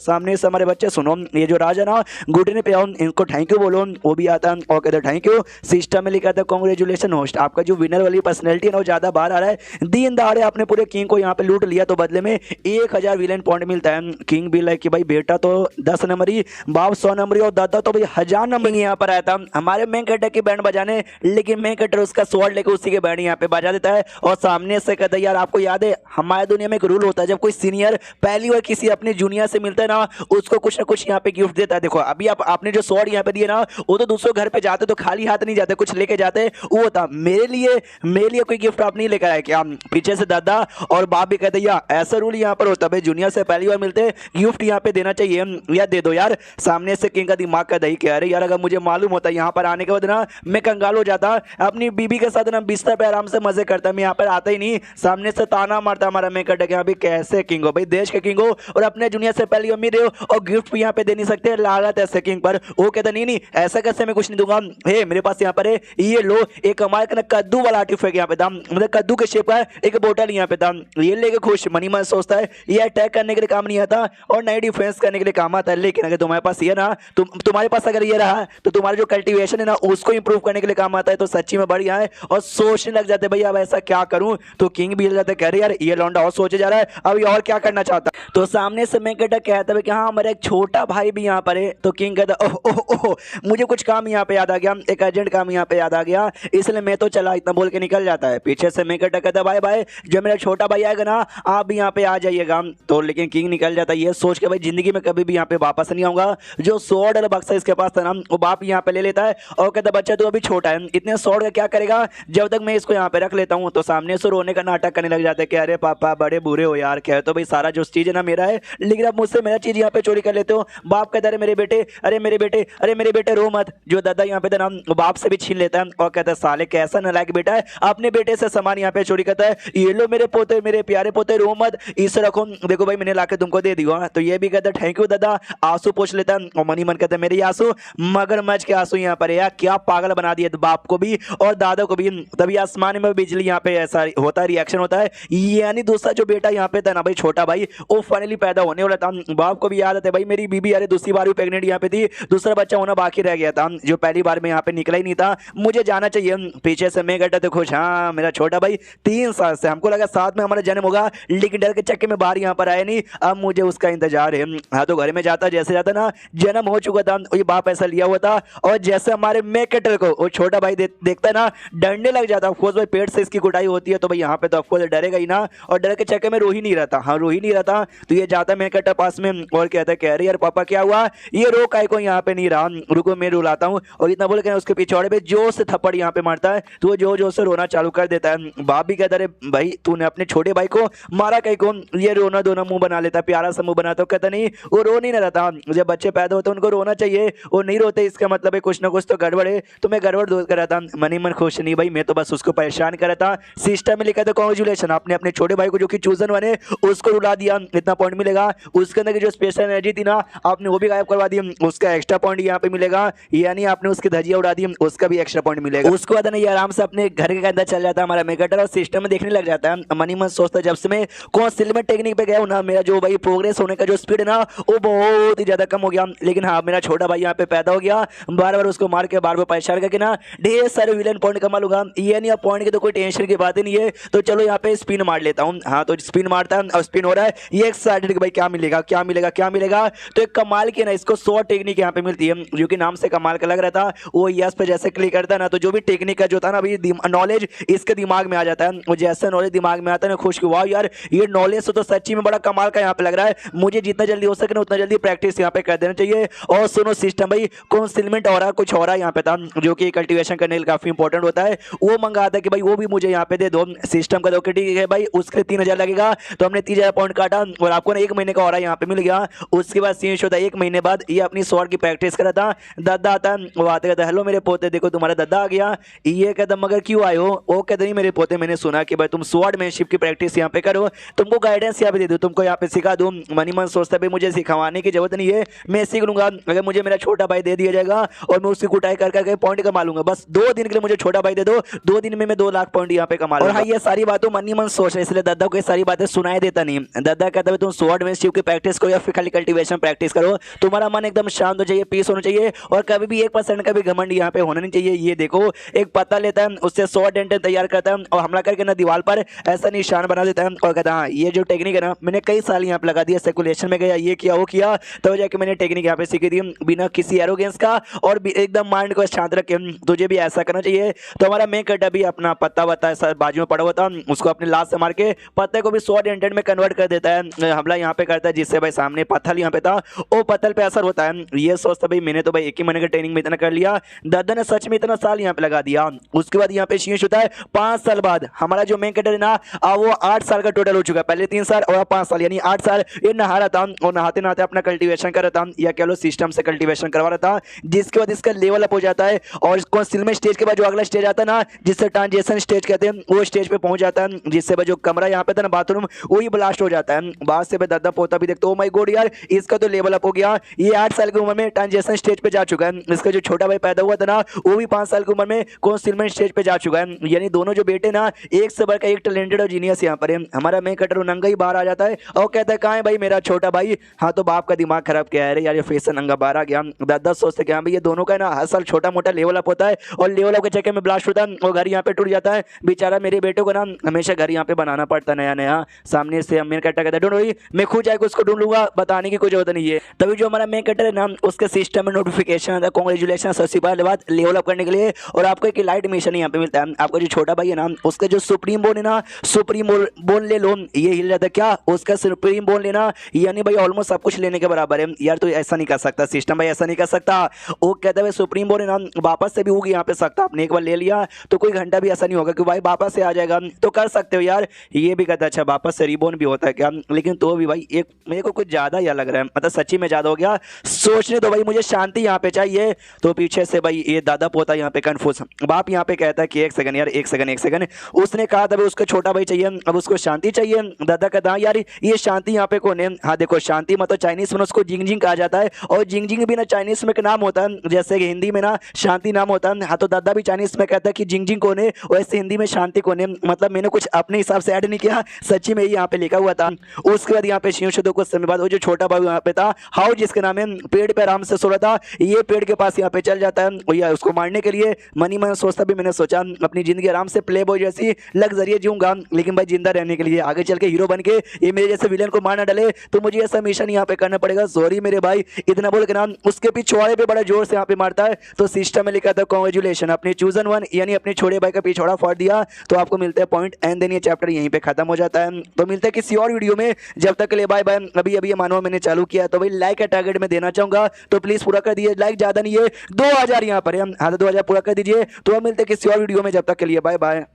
सामने से हमारे बच्चे सुनो, ये जो राजा ना घुटने पे आओ इनको थैंक यू बोलो, वो भी आता है और कहते थैंक यू। सिस्टम में लिखा था कांग्रेचुलेशन होस्ट, आपका जो विनर वाली पर्सनैलिटी है ना वो ज्यादा बाहर आ रहा है। दिन दहाड़े आपने पूरे किंग को यहाँ पे लूट लिया तो बदले में 1000 विलेन पॉइंट मिलता है। किंग भी लाइक कि भाई बेटा तो 10 नंबरी, बाप 100 नंबरी और दादा तो भाई 1000 नंबर यहाँ पर आया था हमारे मेन कैरेक्टर की बैंड बजाने, लेकिन मेन कैरेक्टर उसका स्वॉर्ड लेकर उसी के बैंड यहाँ पे बजा देता है और सामने से कहता है यार आपको याद है हमारे दुनिया में एक रूल होता है, जब कोई सीनियर पहली बार किसी अपने जूनियर से मिलता है ना उसको कुछ ना कुछ यहाँ पे गिफ्ट देता है। देखो अभी आपने जो स्वॉर्ड यहाँ पे दिए ना वो तो दूसरों घर पे जाते तो खाली हाथ नहीं जाते, कुछ लेके जाते, वो होता मेरे लिए कोई गिफ्ट आप नहीं लेकर आए क्या? पीछे से दादा और बाप भी कहते यार ऐसा रूल यहाँ पर होता है, जूनियर से पहली बार मिलते गिफ्ट यहाँ पे देना चाहिए या दे दो यार। सामने से किंग का दिमाग का दही कह रहे यार अगर मुझे मालूम होता यहाँ पर आने के बाद ना मैं कंगाल हो जाता, अपनी बीबी के साथ ना बिस्तर पे आराम से मजे करता, मैं यहाँ पर आता ही नहीं। सामने से ताना मारता हमारा मैं कट गया, अभी कैसे किंग हो भाई, देश के किंग हो और अपने जूनियर से पहली बार मिल रहे हो और गिफ्ट भी यहाँ पे दे नहीं सकते, लागत ऐसे किंग पर। वो कहता नहीं ऐसा कैसे मैं कुछ नहीं दूंगा, हे मेरे पास यहाँ पर है ये लो एक हमारे ना कद्दू वाला आर्टिफैक्ट यहाँ पे था, मतलब कद्दू के शेप का एक बोतल यहाँ पे था, ये लेके खुश मनी मन सोचता है ये अटैक करने के लिए काम नहीं आता और नई डिफेंस करने के लिए काम आता है। लेकिन अगर तुम्हारे पास ये ना तुम्हारे पास अगर ये रहा तो तुम्हारा जो कल्टीवेशन है ना उसको इंप्रूव करने के लिए काम आता है, तो सच्ची में बढ़िया है। और सोचने लग जाते भाई अब ऐसा क्या करूं, तो किंग भी जाते कह रहे यार ये लौंडा और सोचे जा रहा है अब ये और क्या करना चाहता। तो सामने से मैं कहता है कि हाँ हमारा एक छोटा भाई भी यहाँ पर है। तो किंग कहता ओह मुझे कुछ काम यहाँ पे याद आ गया, एक अर्जेंट काम यहाँ पे याद आ गया इसलिए मैं तो चला, इतना बोल के निकल जाता है। पीछे से मैं कहता भाई भाई जो मेरा छोटा भाई आएगा ना आप भी यहाँ पे आ जाइएगा। तो लेकिन किंग निकल जाता है ये सोच के भाई जिंदगी में कभी भी यहाँ पे वापस नहीं आऊंगा। जो स्वॉर्ड और बक्सा इसके पास था ना वो बाप यहाँ पे ले लेता है और कहता बच्चा तू अभी छोटा है, इतने स्वॉर्ड का क्या करेगा जब तक मैं इसको यहाँ पे रख लेता हूँ। तो सामने से रोने का नाटक करने लग जाते हैं कि अरे पापा बड़े बुरे हो यार, कह तो भाई सारा जो चीज है ना मेरा है लेकिन अब मुझसे मेरा चीज यहाँ पे चोरी कर लेते हो। बाप कहता है मेरे बेटे अरे मेरे बेटे अरे मेरे बेटे रो मत। जो दादा यहाँ पे था ना वो बाप से भी छीन लेता है और कहता है साले कैसा नालायक बेटा है, अपने बेटे से सामान यहाँ पे चोरी करता है, ये लो मेरे पोते मेरे प्यारे पोते रो मत, इसे रखो देखो भाई मैंने लाके तुमको दे दिया। तो ये भी कहता है थैंक यू दादा। आंसू पूछ लेता है और मनी मन कहता है मेरे आंसू मगरमच्छ के आंसू यहाँ पर यार, क्या पागल बना दिया बाप को भी और दादा को भी। तभी आसमान में बिजली यहाँ पे ऐसा होता है रिएक्शन होता है, यानी दूसरा जो बेटा यहाँ पे था ना भाई छोटा भाई वो फाइनली पैदा होने वाला था। बाप को भी याद आता है भाई मेरी बीबी अरे दूसरी बार भी प्रेग्नेंट यहाँ पे थी, दूसरा बच्चा होना बाकी रह गया था, जो पहली बार में यहाँ पे निकला ही नहीं था, मुझे जाना चाहिए। पीछे से मैं कहता तो खुश हाँ मेरा छोटा भाई 3 साल से हमको लगा साथ में हमारा जन्म होगा लेकिन डर के चक्के में बाहर यहाँ पर आया नहीं, अब मुझे उसका इंतजार है। हाँ तो घर में जाता जैसे जाता ना जन्म हो चुका था, ये बाप ऐसा लिया हुआ था और जैसे हमारे मेकेटर को वो छोटा भाई देखता है ना डरने लग जाता। ऑफकोर्स भाई पेट से इसकी कुटाई होती है तो भाई यहाँ पे तो ऑफकोर्स डरेगा ही ना, और डर के चक्कर में रो ही नहीं रहता। हाँ रो ही नहीं रहता। तो ये जाता मेकेटर पास में और कहता है कह रही यार पापा क्या हुआ, ये रो काय को यहाँ पे नहीं रहा, रुको मैं रुलाता हूँ। और इतना बोल के उसके पिछौड़े पे जोर से थप्पड़ यहाँ पे मारता है तो वो जोर से रोना चालू कर देता है। बाप भी कहता है भाई तूने अपने छोटे भाई को मारा कहीं को, ये रोना धोना मुंह बना लेता, प्यारा सा मुंह बनाता। कहता नहीं वो रो नहीं रहता, जब बच्चे पैदा होते उनको रोना चाहिए, वो नहीं रोते इसका मतलब है कुछ ना कुछ तो गड़बड़ है। तो मैं गड़बड़ दूर कर रहा था, मनी मन खुश नहीं भाई, मैं तो बस उसको परेशान कर रहा था। सिस्टम में लिखा था कांग्रेचुलेशन आपने अपने छोटे भाई को जो कि चूजन बने उसको रुला दिया, इतना पॉइंट मिलेगा। उसके अंदर की जो स्पेशल एनर्जी थी ना आपने वो भी गायब करवा दी, उसका एक्स्ट्रा पॉइंट यहाँ पे मिलेगा, यानी आपने उसकी धजिया उड़ा दी उसका भी एक्स्ट्रा पॉइंट मिलेगा। उसके बाद ना ये आराम से अपने घर के अंदर चल जाता है हमारा मेकेटर और सिस्टम में देखने लग जाता है। मनी मन सोचता है जब से मैं कॉन्सिलमेंट टेक्निक पे गया हूँ ना मेरा जो भाई प्रोग्रेस होने का जो स्पीड है ना वो बहुत ही ज्यादा कम हो गया। लेकिन हाँ मेरा छोटा भाई यहाँ पे पैदा हो गया, बार बार उसको मार के बार बार परेशान करके ना ढेर सारे विलन पॉइंट कमा लूंगा, ये नहीं पॉइंट की तो कोई टेंशन की बात ही नहीं है। तो चलो यहाँ पे स्पिन मार लेता हूँ। हाँ तो स्पिन मारता है और स्पिन हो रहा है, ये एक्साइटेड भाई क्या मिलेगा क्या मिलेगा क्या मिलेगा। तो एक कमाल देखिए ना इसको 100 टेक्निक यहाँ पे मिलती है, जो कि नाम से कमाल का लग रहा था। वो यस पे जैसे क्लिक करता है ना तो जो भी टेक्निक का जो था ना अभी नॉलेज इसके दिमाग में आ जाता है। वो जैसे नॉलेज दिमाग में आता है ना खुश की वाह यार ये नॉलेज तो सच्ची में बड़ा कमाल का यहाँ पे लग रहा है, मुझे जितना जल्दी हो सके ना उतना जल्दी प्रैक्टिस यहाँ पे कर देना चाहिए। और सुनो सिस्टम भाई कंसीलमेंट हो रहा कुछ हो रहा है यहाँ पे था, जो कि कल्टीवेशन करने के लिए काफी इंपॉर्टेंट होता है। वो मंगाता है कि भाई वो भी मुझे यहाँ पे दे दो। सिस्टम का दो ठीक है भाई उसके 3000 लगेगा, तो हमने 3000 पॉइंट काटा और आपको ना 1 महीने का हो रहा है यहाँ पे मिल गया। उसके बाद सीन होता है 1 महीने बाद ये अपनी स्वॉर्ड की प्रैक्टिस कर रहा था। दादा आता है, वो आते कहता है हेलो मेरे पोते देखो तुम्हारा दादा आ गया। ये कहता मगर क्यों आए हो? वो कहते नहीं मेरे पोते मैंने सुना कि भाई तुम स्वॉर्डमैनशिप की प्रैक्टिस यहाँ पे करो, तुमको गाइडेंस यहाँ पे दे दूँ, तुमको यहाँ पे सिखा दूँ। मनी मन सोचता है मुझे सिखाने की जरूरत नहीं है, मैं सीख लूंगा। अगर मुझे मेरा छोटा भाई दे दिया जाएगा और मैं उसकी कुटाई करके पॉइंट कमा लूंगा, बस 2 दिन के लिए मुझे छोटा भाई दे दो, 2 दिन में मैं 2 लाख पॉइंट यहाँ पे कमा लूंगा। और हाँ ये सारी बातों मनी मन सोच रहे, इसलिए दादा को ये सारी बातें सुनाई देता नहीं। दादा कहता है तुम स्वॉर्डमैनशिप की प्रैक्टिस करो या फिर खाली कल्टीवेशन प्रैक्टिस करो, तुम्हारा मन एकदम शांत हो चाहिए, पीस होना चाहिए और कभी भी 1% का भी घमंड यहाँ पे होना नहीं चाहिए। ये देखो एक पत्ता लेता है उससे 100 डेंटल तैयार करता है और हमला करके ना दीवार पर ऐसा निशान बना देता है और कहता है हाँ ये जो टेक्निक है ना मैंने कई साल यहाँ पे लगा दिया, सर्कुलेशन में गया ये किया वो किया, तो जाके मैंने टेक्निक यहाँ पे सीखी थी बिना किसी एरोगेंस का और एकदम माइंड को शांत रखे, तुझे भी ऐसा करना चाहिए। तो हमारा मेन कट भी अपना पत्ता वत्ता ऐसा बाजू में पड़ा हुआ था, उसको अपने लात से मार के पत्ते को भी 100 डेंटेड में कन्वर्ट कर देता है, हमला यहाँ पे करता है, जिससे भाई सामने पत्थर यहाँ पे था वो पत्थर पे असर होता है। ये सोचता भाई मैंने तो भाई 1 ही महीने के ट्रेनिंग में इतना कर लिया, दादा ने सच में इतना साल यहाँ पे लगा दिया। उसके बाद यहाँ पे शीश होता है 5 साल बाद हमारा जो मेन कैरेक्टर है ना वो 8 साल का टोटल हो चुका है, पहले 3 साल और 5 साल यानी 8 साल ये नहा रहा था और नहाते नहाते अपना कल्टीवेशन कर रहा था या कह लो सिस्टम से कल्टीवेशन करवा रहा था, जिसके बाद इसका लेवल अप हो जाता है और कंसीलमेंट स्टेज के बाद जो अगला स्टेज आता है ना जिससे ट्रांजिशन स्टेज कहते हैं वो स्टेज पे पहुंच जाता है, जिससे जो कमरा यहाँ पे था ना बाथरूम वही ब्लास्ट हो जाता है। बाद से दादा पोता भी देखते ओ माय गॉड यार इसका तो लेवल अप हो गया, ये 8 साल की उम्र में ट्रांजिशन स्टेज पे जा चुका है, इसका जो छोटा भाई पैदा हुआ था ना वो भी 5 साल की उम्र में कंसीलमेंट स्टेज पे जा चुका है, यानी दोनों जो बेटे ना एक से बढ़कर एक टैलेंटेड और जीनियस यहाँ पर है। हमारा मेन कटर नंगा ही बाहर आ जाता है और कहता है कहाँ है भाई मेरा छोटा भाई? हाँ तो बाप का दिमाग खराब क्या है यार, ये फेस से नंगा बाहर आ गया। दादा सोचते क्या भाई ये दोनों का ना हर साल छोटा मोटा लेवल अप होता है और लेवल अप के चक्कर में ब्लास्ट होता है और घर यहाँ पे टूट जाता है। बेचारा मेरे बेटों को ना हमेशा घर यहाँ पे बनाना पड़ता है नया नया। सामने से मेन कट्टा कहता है डोंट वरी मैं खुद जाकर उसको ढूंढ लूंगा, बताने की कोई जरूरत नहीं है। तभी जो हमारा मेन कटर है ना उसके सिस्टम में नोटिफिकेशन आता है कांग्रेचुलेशन 80 बार बाद लेवल अप करने के लिए, और आपको एक लाइट मिशन यहाँ पे मिलता है। आपका जो छोटा भाई है ना उसका जो सुप्रीम बोन है ना सुप्रीम बोन ले लो, ये हिल जाता है क्या उसका सुप्रीम बोन लेना यानी भाई ऑलमोस्ट सब कुछ लेने के बराबर है। यार तो ऐसा नहीं कर सकता सिस्टम भाई, ऐसा नहीं कर सकता। वो कहता है सुप्रीम बोन है ना वापस से भी होगी यहाँ पे सकता, आपने एक बार ले लिया तो कोई घंटा भी ऐसा नहीं होगा कि भाई वापस से आ जाएगा, तो कर सकते हो यार। ये भी कहता है अच्छा वापस से रिबोन भी होता है क्या, लेकिन तो भी भाई एक मेरे को कुछ ज्यादा या लग रहा है, मतलब सच्ची में ज्यादा हो गया। सोचने दो भाई मुझे शांति यहाँ पे चाहिए। तो पीछे से भाई ये दादा पोता यहाँ पे कन्फ्यूज, बाप यहाँ पे कहता है कि 1 सेकंड यार 1 सेकंड उसने कहा था उसको छोटा भाई चाहिए अब उसको शांति चाहिए। दादा कहता है यार ये शांति यहाँ पे कौन है? हाँ देखो शांति मतलब चाइनीज में उसको जिंगजिंग कहा जाता है और जिंगजिंग भी ना चाइनीज में एक नाम होता है, जैसे कि हिंदी में ना शांति नाम होता है। हाँ तो दादा भी चाइनीज में कहता है कि जिंगजिंग कौन है, वैसे हिंदी में शांति कौन है। मतलब मैंने कुछ अपने हिसाब से ऐड नहीं किया, सच्ची में यहाँ पे लिखा हुआ था। उसके बाद यहाँ पे शिव कुछ समय बाद वो जो छोटा भाई यहाँ पे था हाउ जिसके नाम है पेड़ पे आराम से सो रहा था, ये पेड़ के पास यहाँ पे चल जाता है या उसको मारने के लिए। मनी मन सोचता भी मैंने सोचा अपनी जिंदगी आराम से प्ले बॉय जैसी लग्जरियस जीऊंगा, लेकिन भाई जिंदा रहने के लिए आगे चल के हीरो बन के ये मेरे जैसे विलेन को मारना डाले तो मुझे ऐसा मिशन यहाँ पे करना पड़ेगा। सॉरी मेरे भाई इतना बोल के नाम उसके पिछवाड़े पे बड़ा जोर से यहाँ पे मारता है। तो सिस्टम में लिखा था कांग्रेचुलेशन अपने चूजन वन यानी अपने छोटे भाई का पिछवाड़ा फाड़ दिया, तो आपको मिलता है पॉइंट एंड देन ये चैप्टर यहीं पे खत्म हो जाता है। तो मिलता है किसी और वीडियो में, जब तक के लिए बाय बाय। अभी अभी ये मानो मैंने चालू किया तो भाई लाइक का टारगेट में देना चाहूंगा तो प्लीज पूरा कर दीजिए, लाइक ज्यादा नहीं है 2000 यहाँ पर है, हाँ तो 2000 पूरा कर दीजिए। तो हम मिलते हैं किसी और वीडियो में, जब तक के लिए बाय बाय।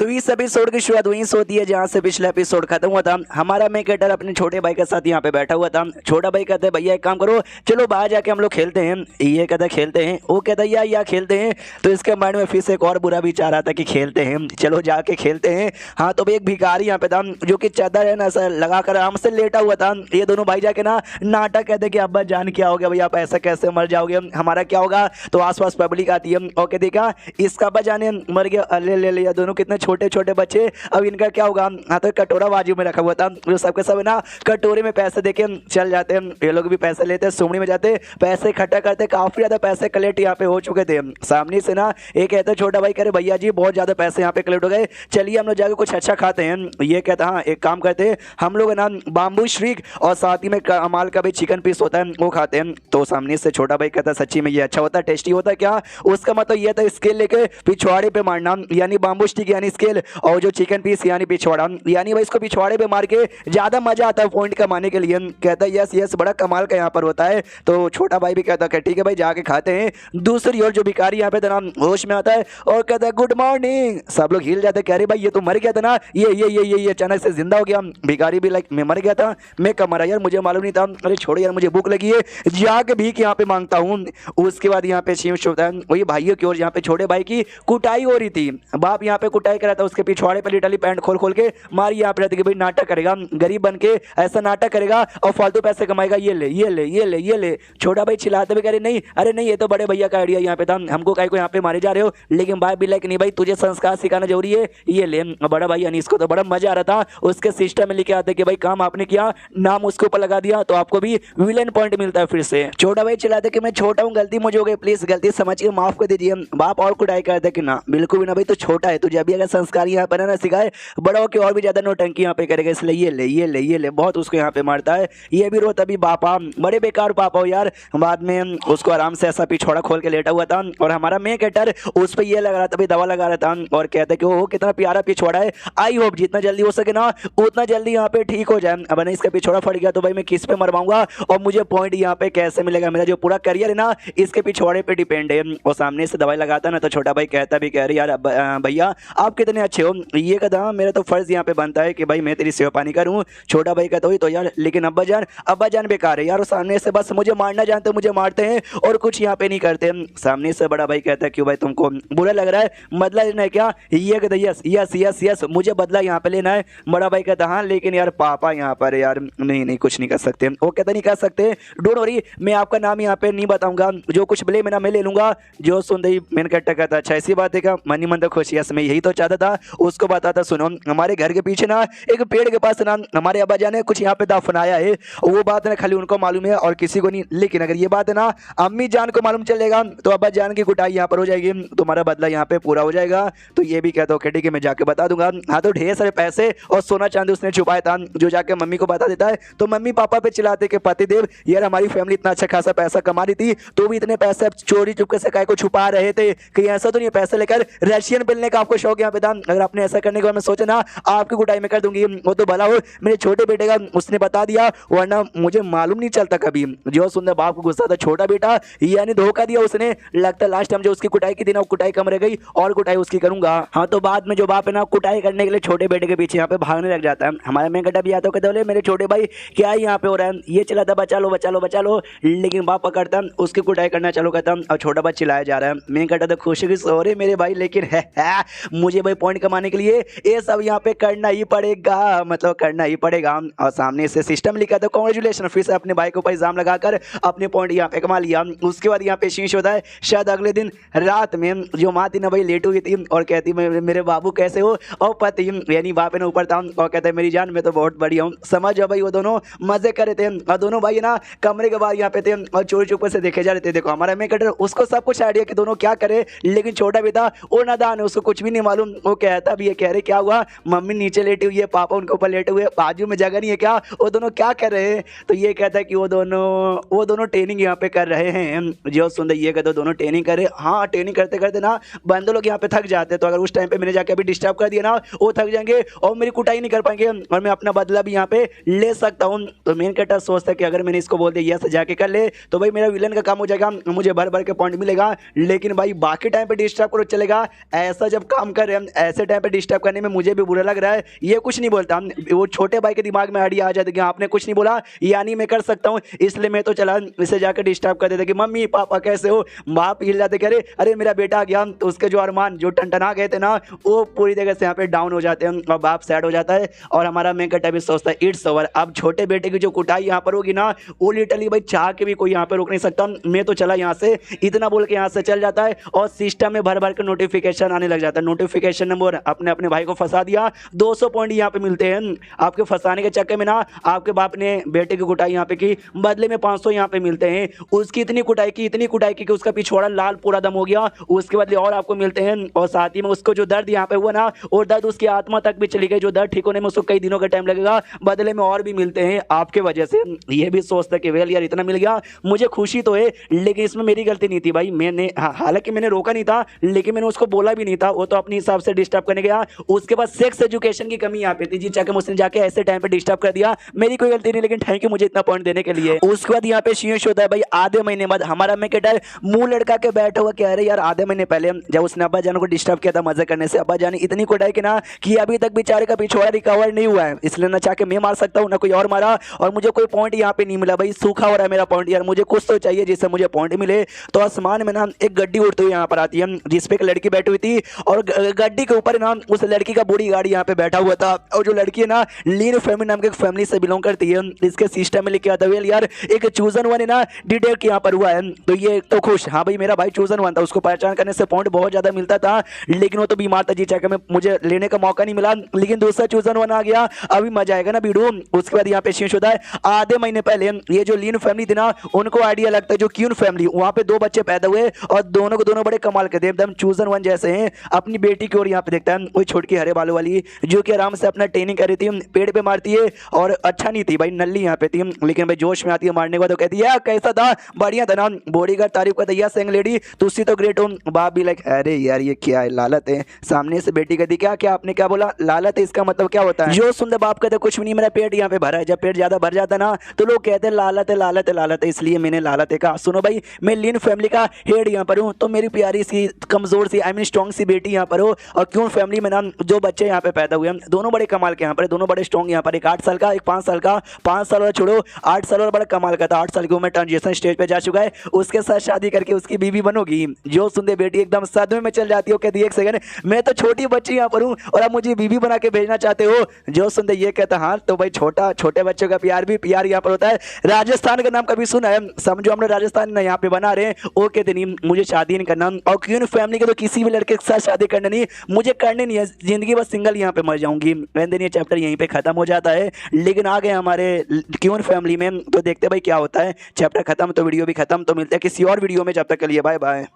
तो इस एपिसोड की शुरुआत वहीं से होती है जहां से पिछला एपिसोड खत्म हुआ था। हमारा मेन कैरेक्टर अपने छोटे भाई के साथ यहाँ पे बैठा हुआ था। छोटा भाई कहता है भैया एक काम करो चलो बाहर जाके हम लोग खेलते हैं। ये कहता है खेलते हैं, वो कहता है या खेलते हैं। तो इसके माइंड में फिर से एक और बुरा विचार आता कि खेलते हैं चलो जाके खेलते हैं। हाँ तो भाई एक भिखारी यहाँ पे था जो कि चादर है ना ऐसा लगा कर आराम से लेटा हुआ था। ये दोनों भाई जाके ना नाटक कहते कि अब्बा जान क्या हो गया भाई, आप ऐसा कैसे मर जाओगे, हमारा क्या होगा। तो आसपास पब्लिक आती है और कहती क्या इसका अब्बा जाने मर गया, ले दोनों कितने छोटे छोटे बच्चे, अब इनका क्या होगा। हाँ तो कटोरा बाजू में रखा हुआ था, जो सबके सब ना कटोरे में पैसे देके चल जाते हैं। ये लोग भी पैसे लेते, सुमनी में जाते, पैसे इकट्ठा करते, काफी ज्यादा पैसे कलेक्ट यहाँ पे हो चुके थे। सामने से ना एक कहता छोटा भाई, करे भैया जी बहुत ज्यादा पैसे यहाँ पे कलेक्ट हो गए, चलिए हम लोग जाके कुछ अच्छा खाते हैं। ये कहता हाँ एक काम करते हैं, हम लोग ना बाम्बू श्रीक और साथ ही में कमाल का भी चिकन पीस होता है वो खाते हैं। तो सामने से छोटा भाई कहता सच्ची में ये अच्छा होता है, टेस्टी होता है क्या। उसका मतलब ये था स्केल लेके पिछवाड़े पे मारना, यानी बाम्बू स्टिक यानी स्केल, और जो चिकन पीस यानी पिछवाड़ा, यानी भाई इसको पिछवाड़े पे मार के ज्यादा मजा आता है पॉइंट कमाने के लिए। कहता है यस यस बड़ा कमाल का यहाँ पर होता है। तो छोटा भाई भी कहता है ठीक है भाई जाके खाते हैं। दूसरी ओर जो भिखारी यहाँ पे नाम होश में आता है और कहता है गुड मॉर्निंग। सब लोग हिल जाते, कह रहे भाई ये तो मर गया था ना, ये अचानक से जिंदा हो गया। भिखारी भी लाइक मैं मर गया था, मैं कब मरा यार, मुझे मालूम नहीं था। अरे छोड़ो यार मुझे भूख लगी है, जाके भीख यहाँ पे मांगता हूँ। उसके बाद यहाँ पे शीश होता है वही भाइयों की ओर, यहाँ पे छोटे भाई की कुटाई हो रही थी। बाप यहाँ पे कुटाई करा था, उसके पिछवाड़े पे लिटरली पैंट खोल खोल के मारी यहाँ पे रहती कि भाई नाटक करेगा, गरीब बन के ऐसा नाटक करेगा और फालतू पैसे कमाएगा, ये ले ये ले ये ले ये ले। छोटा भाई चिल्लाते भी, कह रहे नहीं अरे नहीं ये तो बड़े भैया का आइडिया यहाँ पे था, हमको काहे को यहाँ पे मारे जा रहे हो। लेकिन बाप भी लाइक नहीं भाई तुझे संस्कार सिखाना जरूरी है, ये ले। बड़ा भाई अनीस को तो बड़ा मजा आ रहा था, उसके सिस्टम में लिखे आते कि भाई काम आपने किया, नाम उसके ऊपर लगा दिया तो आपको भी विलेन पॉइंट मिलता है फिर से। छोटा भाई चिल्लाते कि मैं छोटा हूँ, गलती मुझे हो गई, प्लीज गलती समझ के माफ कर दीजिए। बाप और कुटाई करते कि ना बिल्कुल भी ना भाई तो छोटा है, तुझे अभी अगर संस्कार यहाँ पर ना सिखाए बड़ा होकर और भी ज्यादा नौटंकी यहाँ पे करेगा, इसलिए ये ले ये ले ये ले, बहुत उसको यहाँ पे मारता है। ये भी रोता भी पापा बड़े बेकार पापा हो यार। बाद में उसको आराम से ऐसा पिछवाड़ा खोल के लेटा हुआ था और हमारा मेन कैरेक्टर उस पर ये लगा रहा था भाई, दवा लगा रहा था और कहता कि वो कितना प्यारा पिछवाड़ा है, आई होप जितना जल्दी हो सके ना उतना जल्दी यहाँ पे ठीक हो जाए। अब नहीं इसका पिछवाड़ा फट गया तो भाई मैं किस पे मरवाऊंगा और मुझे पॉइंट यहाँ पे कैसे मिलेगा, मेरा जो पूरा करियर है ना इसके पिछवाड़े पे डिपेंड है। और सामने से दवाई लगाता ना तो छोटा भाई कहता भी, कह रहे यार भैया आप कितने अच्छे हो, ये कहता मेरा तो फर्ज यहाँ पे बनता है कि भाई मैं तेरी सेवा पानी करूँ। छोटा भाई कहता हुई तो यार लेकिन अब्बा जान बेकार है यार, सामने से बस मुझे मारना जानते, मुझे मारते हैं और कुछ यहाँ पे नहीं करते। सामने से बड़ा भाई कहता है क्यों भाई तुमको बुरा लग रहा है, बदला लेना है क्या। ये कहता यस यस यस यस मुझे बदला यहाँ पे लेना है। बड़ा भाई कहता हाँ लेकिन यार पापा यहाँ पर यार नहीं नहीं कुछ नहीं कर सकते। वो कहता नहीं कर सकते, डोंट वरी मैं आपका नाम यहाँ पे नहीं बताऊंगा, जो कुछ ब्लेम है ना मैं ले लूंगा। जो सुन रही मेन कट्टा कहता अच्छा ऐसी बात है क्या, मनी मन तो खुश, यस मैं यही तो चाहता था। उसको बताता सुनो हमारे घर के पीछे ना एक पेड़ के पास ना हमारे अब्बा जान ने कुछ यहाँ पे दफनाया है, वो बात ना खाली उनको मालूम है और किसी को नहीं। लेकिन अगर ये बात है ना अम्मी जान को मालूम चलेगा तो अब्बा जान की कुटाई यहाँ पर हो जाएगी, तुम्हारा बदला यहाँ पे पूरा हो जाएगा। तो ये भी कहता हूँ ठीक है मैं जाके बता दूंगा। हाँ तो ढेर सारे पैसे और सोना चांदी उसने छुपाया था, जो जाके मम्मी को बता देता है तो मम्मी पापा पे चिल्लाते कि पतिदेव यार हमारी फैमिली इतना अच्छा खासा पैसा कमा रही थी तो भी इतने पैसे चोरी चुपके से काय को छुपा रहे थे, कहीं ऐसा तो नहीं पैसे लेकर रशियन मिलने का आपको शौक यहाँ पे था। अगर आपने ऐसा करने के बाद मैं सोचा ना आपकी कुटाई में कर दूंगी, वो तो भला हो मेरे छोटे बेटे का उसने बता दिया, वरना मुझे मालूम नहीं चलता कभी। जो सुंदर बाप को गुस्सा था, छोटा बेटा यानी धोखा दिया उसने, लगता है लास्ट टाइम जो उसकी कुटाई की थी ना वो कुटाई कम रह गई और कुटाई उसकी करूंगा। हाँ तो बाद में जो बाप है ना कुटाई करने के लिए छोटे बेटे के पीछे यहाँ पे भागने लग जाता है। हमारा मैं कटा भी आता हूँ, कहते बोले मेरे छोटे भाई क्या यहाँ पे हो रहा है, ये चला था बचा लो बचा लो बचा लो, लेकिन बाप पकड़ता उसकी कुटाई करना चालू करता और छोटा बच्चा चिल्लाया जा रहा है। मैं कहता था खुशी की सॉरी मेरे भाई, लेकिन है मुझे भाई पॉइंट कमाने के लिए ये सब यहाँ पे करना ही पड़ेगा, मतलब करना ही पड़ेगा। और सामने से सिस्टम लिखा था कांग्रेचुलेशन, फिर से अपने भाई को ऊपर इल्जाम लगाकर अपने पॉइंट यहाँ पे कमा लिया। उसके बाद यहाँ पे शीश होता है, शायद अगले दिन रात में जो माँ थी ना भाई लेट हुई थी और कहती मेरे बाबू कैसे हो, और पति यानी बाप ने ऊपर था और कहते हैं मेरी जान मैं तो बहुत बढ़िया हूँ। समझ जाओ भाई वो दोनों मजे कर रहे थे और दोनों भाई ना कमरे के बाहर यहाँ पे थे और चोरी चुपके से देखे जा रहे थे। देखो हमारा मैं कटर उसको सब कुछ आइडिया कि दोनों क्या करे, लेकिन छोटा भी था वो नादान है, उसको कुछ भी नहीं मालूम। वो कहता भी ये कह रहे क्या हुआ, मम्मी नीचे लेटी हुई है, पापा उनके ऊपर लेटे हुए, बाजू में जगह नहीं है क्या, वो दोनों क्या कर रहे हैं। तो ये कहता है कि वो दोनों ट्रेनिंग यहाँ पे कर रहे हैं। जो सुंदर ये कहते दोनों ट्रेनिंग करे। हाँ ट्रेनिंग करते करते ना बंदे लोग यहाँ पे थक जाते हैं, तो अगर उस टाइम पे मैंने जाके अभी डिस्टर्ब कर दिया ना वो थक जाएंगे और मेरी कुटाई नहीं कर पाएंगे और मैं अपना बदला भी यहाँ पे ले सकता हूँ। तो मेन कैरेक्टर सोचता है कि अगर मैंने इसको बोल दिया यस जाके कर ले तो भाई मेरा विलन का काम हो जाएगा, मुझे भर भर के पॉइंट मिलेगा। लेकिन भाई बाकी टाइम पे डिस्टर्ब करो चलेगा, ऐसा जब काम कर रहे हैं ऐसे टाइम पे डिस्टर्ब करने में मुझे भी बुरा लग रहा है। ये कुछ नहीं बोलता, वो छोटे भाई के दिमाग में आइडिया आ जाता कि आपने कुछ नहीं बोला यानी मैं कर सकता हूँ, इसलिए मैं तो चला इसे जाकर डिस्टर्ब कर देता कि मम्मी पापा कैसे हो। बाप हिल जाते कह रहे अरे मेरा बेटा आ गया, तो उसके जो अरमान जो टनटना गए थे ना वो पूरी जगह से यहाँ पे डाउन हो जाते हैं और बाप सैड हो जाता है। और हमारा मैं कटा भी सोचता है इट्स ओवर, अब छोटे बेटे की जो कुटाई यहाँ पर होगी ना वो लिटरली भाई चाह के भी कोई यहाँ पे रोक नहीं सकता। मैं तो चला यहाँ से, इतना बोल के यहाँ से चल जाता है और सिस्टम में भर भर के नोटिफिकेशन आने लग जाता है। नोटिफिकेशन क्वेश्चन नंबर अपने अपने भाई को फंसा दिया। 200 पॉइंट यहाँ पे मिलते हैं। आपके फंसाने के चक्कर में ना आपके बाप ने बेटे की कुटाई यहाँ पे की, बदले में 500 यहाँ पे मिलते हैं। उसकी इतनी कुटाई की कि उसका पिछवाड़ा लाल पूरा दम हो गया, उसके बदले और आपको मिलते हैं। और साथ ही में उसको जो दर्द यहाँ पे हुआ ना, और दर्द उसकी आत्मा तक भी चली गई, जो दर्द ठीक होने में उसको कई दिनों का टाइम लगेगा, बदले में और भी मिलते हैं आपके वजह से। ये भी सोचता कि वेल यार इतना मिल गया, मुझे खुशी तो है, लेकिन इसमें मेरी गलती नहीं थी भाई। मैंने हालांकि मैंने रोका नहीं था, लेकिन मैंने उसको बोला भी नहीं था, वो तो अपने हिसाब से डिस्टर्ब करने गया। उसके बाद सेक्स एजुकेशन की कमी यहाँ पे थी जी, चाहे मुझसे जाके ऐसे टाइम पे डिस्टर्ब कर दिया, मेरी कोई गलती नहीं, लेकिन थैंक यू मुझे इतना पॉइंट देने के लिए। उसके बाद यहाँ पे शीश होता है भाई, आधे महीने बाद हमारा मैकेटर मुंह लड़का के बैठा हुआ कह रहे यार आधे महीने पहले जब उसने अब्बा जान को डिस्टर्ब किया था मजे करने से, अब्बा जान इतनी कुटाई की ना कि अभी तक बेचारे का पिछवाड़ा रिकवर नहीं हुआ है, इसलिए ना चाह के मैं मार सकता हूँ ना कोई और मारा, और मुझे कोई पॉइंट यहाँ पे नहीं मिला भाई, सूखा हो रहा है मेरा पॉइंट यार, मुझे कुछ तो चाहिए जिससे मुझे पॉइंट मिले। तो आसमान में ना एक गड्डी उड़ती हुई यहाँ पर आती है, जिसपे एक लड़की बैठी हुई थी, और गड्डी के ऊपर ना उस लड़की का बूढ़ी गाड़ी यहाँ पे बैठा हुआ था। और जो लड़की है ना लीन फैमिली नाम के फैमिली से बिलोंग करती है, इसके सिस्टम में लिखा था वेल यार एक चूजन वन है ना डिटेक्ट यहाँ पर हुआ है, तो ये तो खुश, हाँ भाई मेरा भाई चूजन वन था, उसको पहचान करने से पॉइंट बहुत ज्यादा मिलता था, लेकिन वो तो बीमार था जी, चाहे में मुझे लेने का मौका नहीं मिला, लेकिन दूसरा चूजन वन आ गया, अभी मजा आएगा ना वीडियो। उसके बाद यहाँ पे शीश होता है, आधे महीने पहले ये जो लीन फैमिली थी ना, उनको आइडिया लगता है जो क्यून फैमिली, वहां पे 2 बच्चे पैदा हुए और दोनों को दोनों बड़े कमाल के थे, एकदम चूजन वन जैसे हैं। अपनी बेटी की ओर यहाँ पे देखता है, कोई छोटकी हरे बालों वाली जो कि आराम से अपना ट्रेनिंग कर रही थी, पेड़ पे मारती है, और अच्छा नहीं थी भाई, नल्ली यहाँ पे थी, लेकिन भाई जोश में आती है मारने के बाद तो कहती है कैसा था, बढ़िया था ना, बॉडीगार्ड तारीफ करता है, सेंग लेडी तुसी तो ग्रेट हो। बाप भी लाइक अरे यार ये क्या है, लालत है। सामने से बेटी कहती क्या क्या आपने क्या बोला, लालत है, इसका मतलब क्या होता है? जो सुंदर बाप कहते कुछ भी नहीं, मेरा पेट यहाँ पे भरा है। जब पेट ज्यादा भर जाता ना तो लोग कहते हैं लालत है लालत है लालत है, इसलिए मैंने लालत है कहा। सुनो भाई मैं लीन फैमिली का हेड यहाँ पर हूँ, तो मेरी प्यारी सी कमजोर सी आई मीन स्ट्रॉन्ग सी बेटी यहाँ पर हो, और क्यों फैमिली में ना जो बच्चे यहाँ पे पैदा हुए दोनों बड़े कमाल के यहाँ पर, दोनों बड़े स्ट्रॉन्ग यहाँ पर, एक 8 साल का एक 5 साल का, 5 साल वाला छोड़ो 8 साल वाला बड़ा कमाल का था, 8 साल की उम्र ट्रांजिशन स्टेज पे जा चुका है, उसके साथ शादी करके उसकी बीवी बनोगी। जो सुनते बेटी एकदम सदमे में चल जाती हो, कहती एक सेकंड मैं तो छोटी बच्ची यहाँ पर हूँ और आप मुझे बीवी बना के भेजना चाहते हो। जो सुनते ये कहता हाँ तो भाई छोटे बच्चों का प्यार भी प्यार यहाँ पर होता है। राजस्थान का नाम कभी सुना है? समझो हम लोग राजस्थान यहाँ पे बना रहे हैं, वो कहते नहीं मुझे शादी नहीं करना, और क्यों फैमिली के तो किसी भी लड़के के साथ शादी करना नहीं, मुझे करनी नहीं है, जिंदगी बस सिंगल यहाँ पे मर जाऊंगी। ये चैप्टर यहीं पे खत्म हो जाता है, लेकिन आ गए हमारे क्यों फैमिली में, तो देखते भाई क्या होता है। चैप्टर खत्म तो वीडियो भी खत्म, तो मिलते हैं किसी और वीडियो में, जब तक के लिए बाय बाय।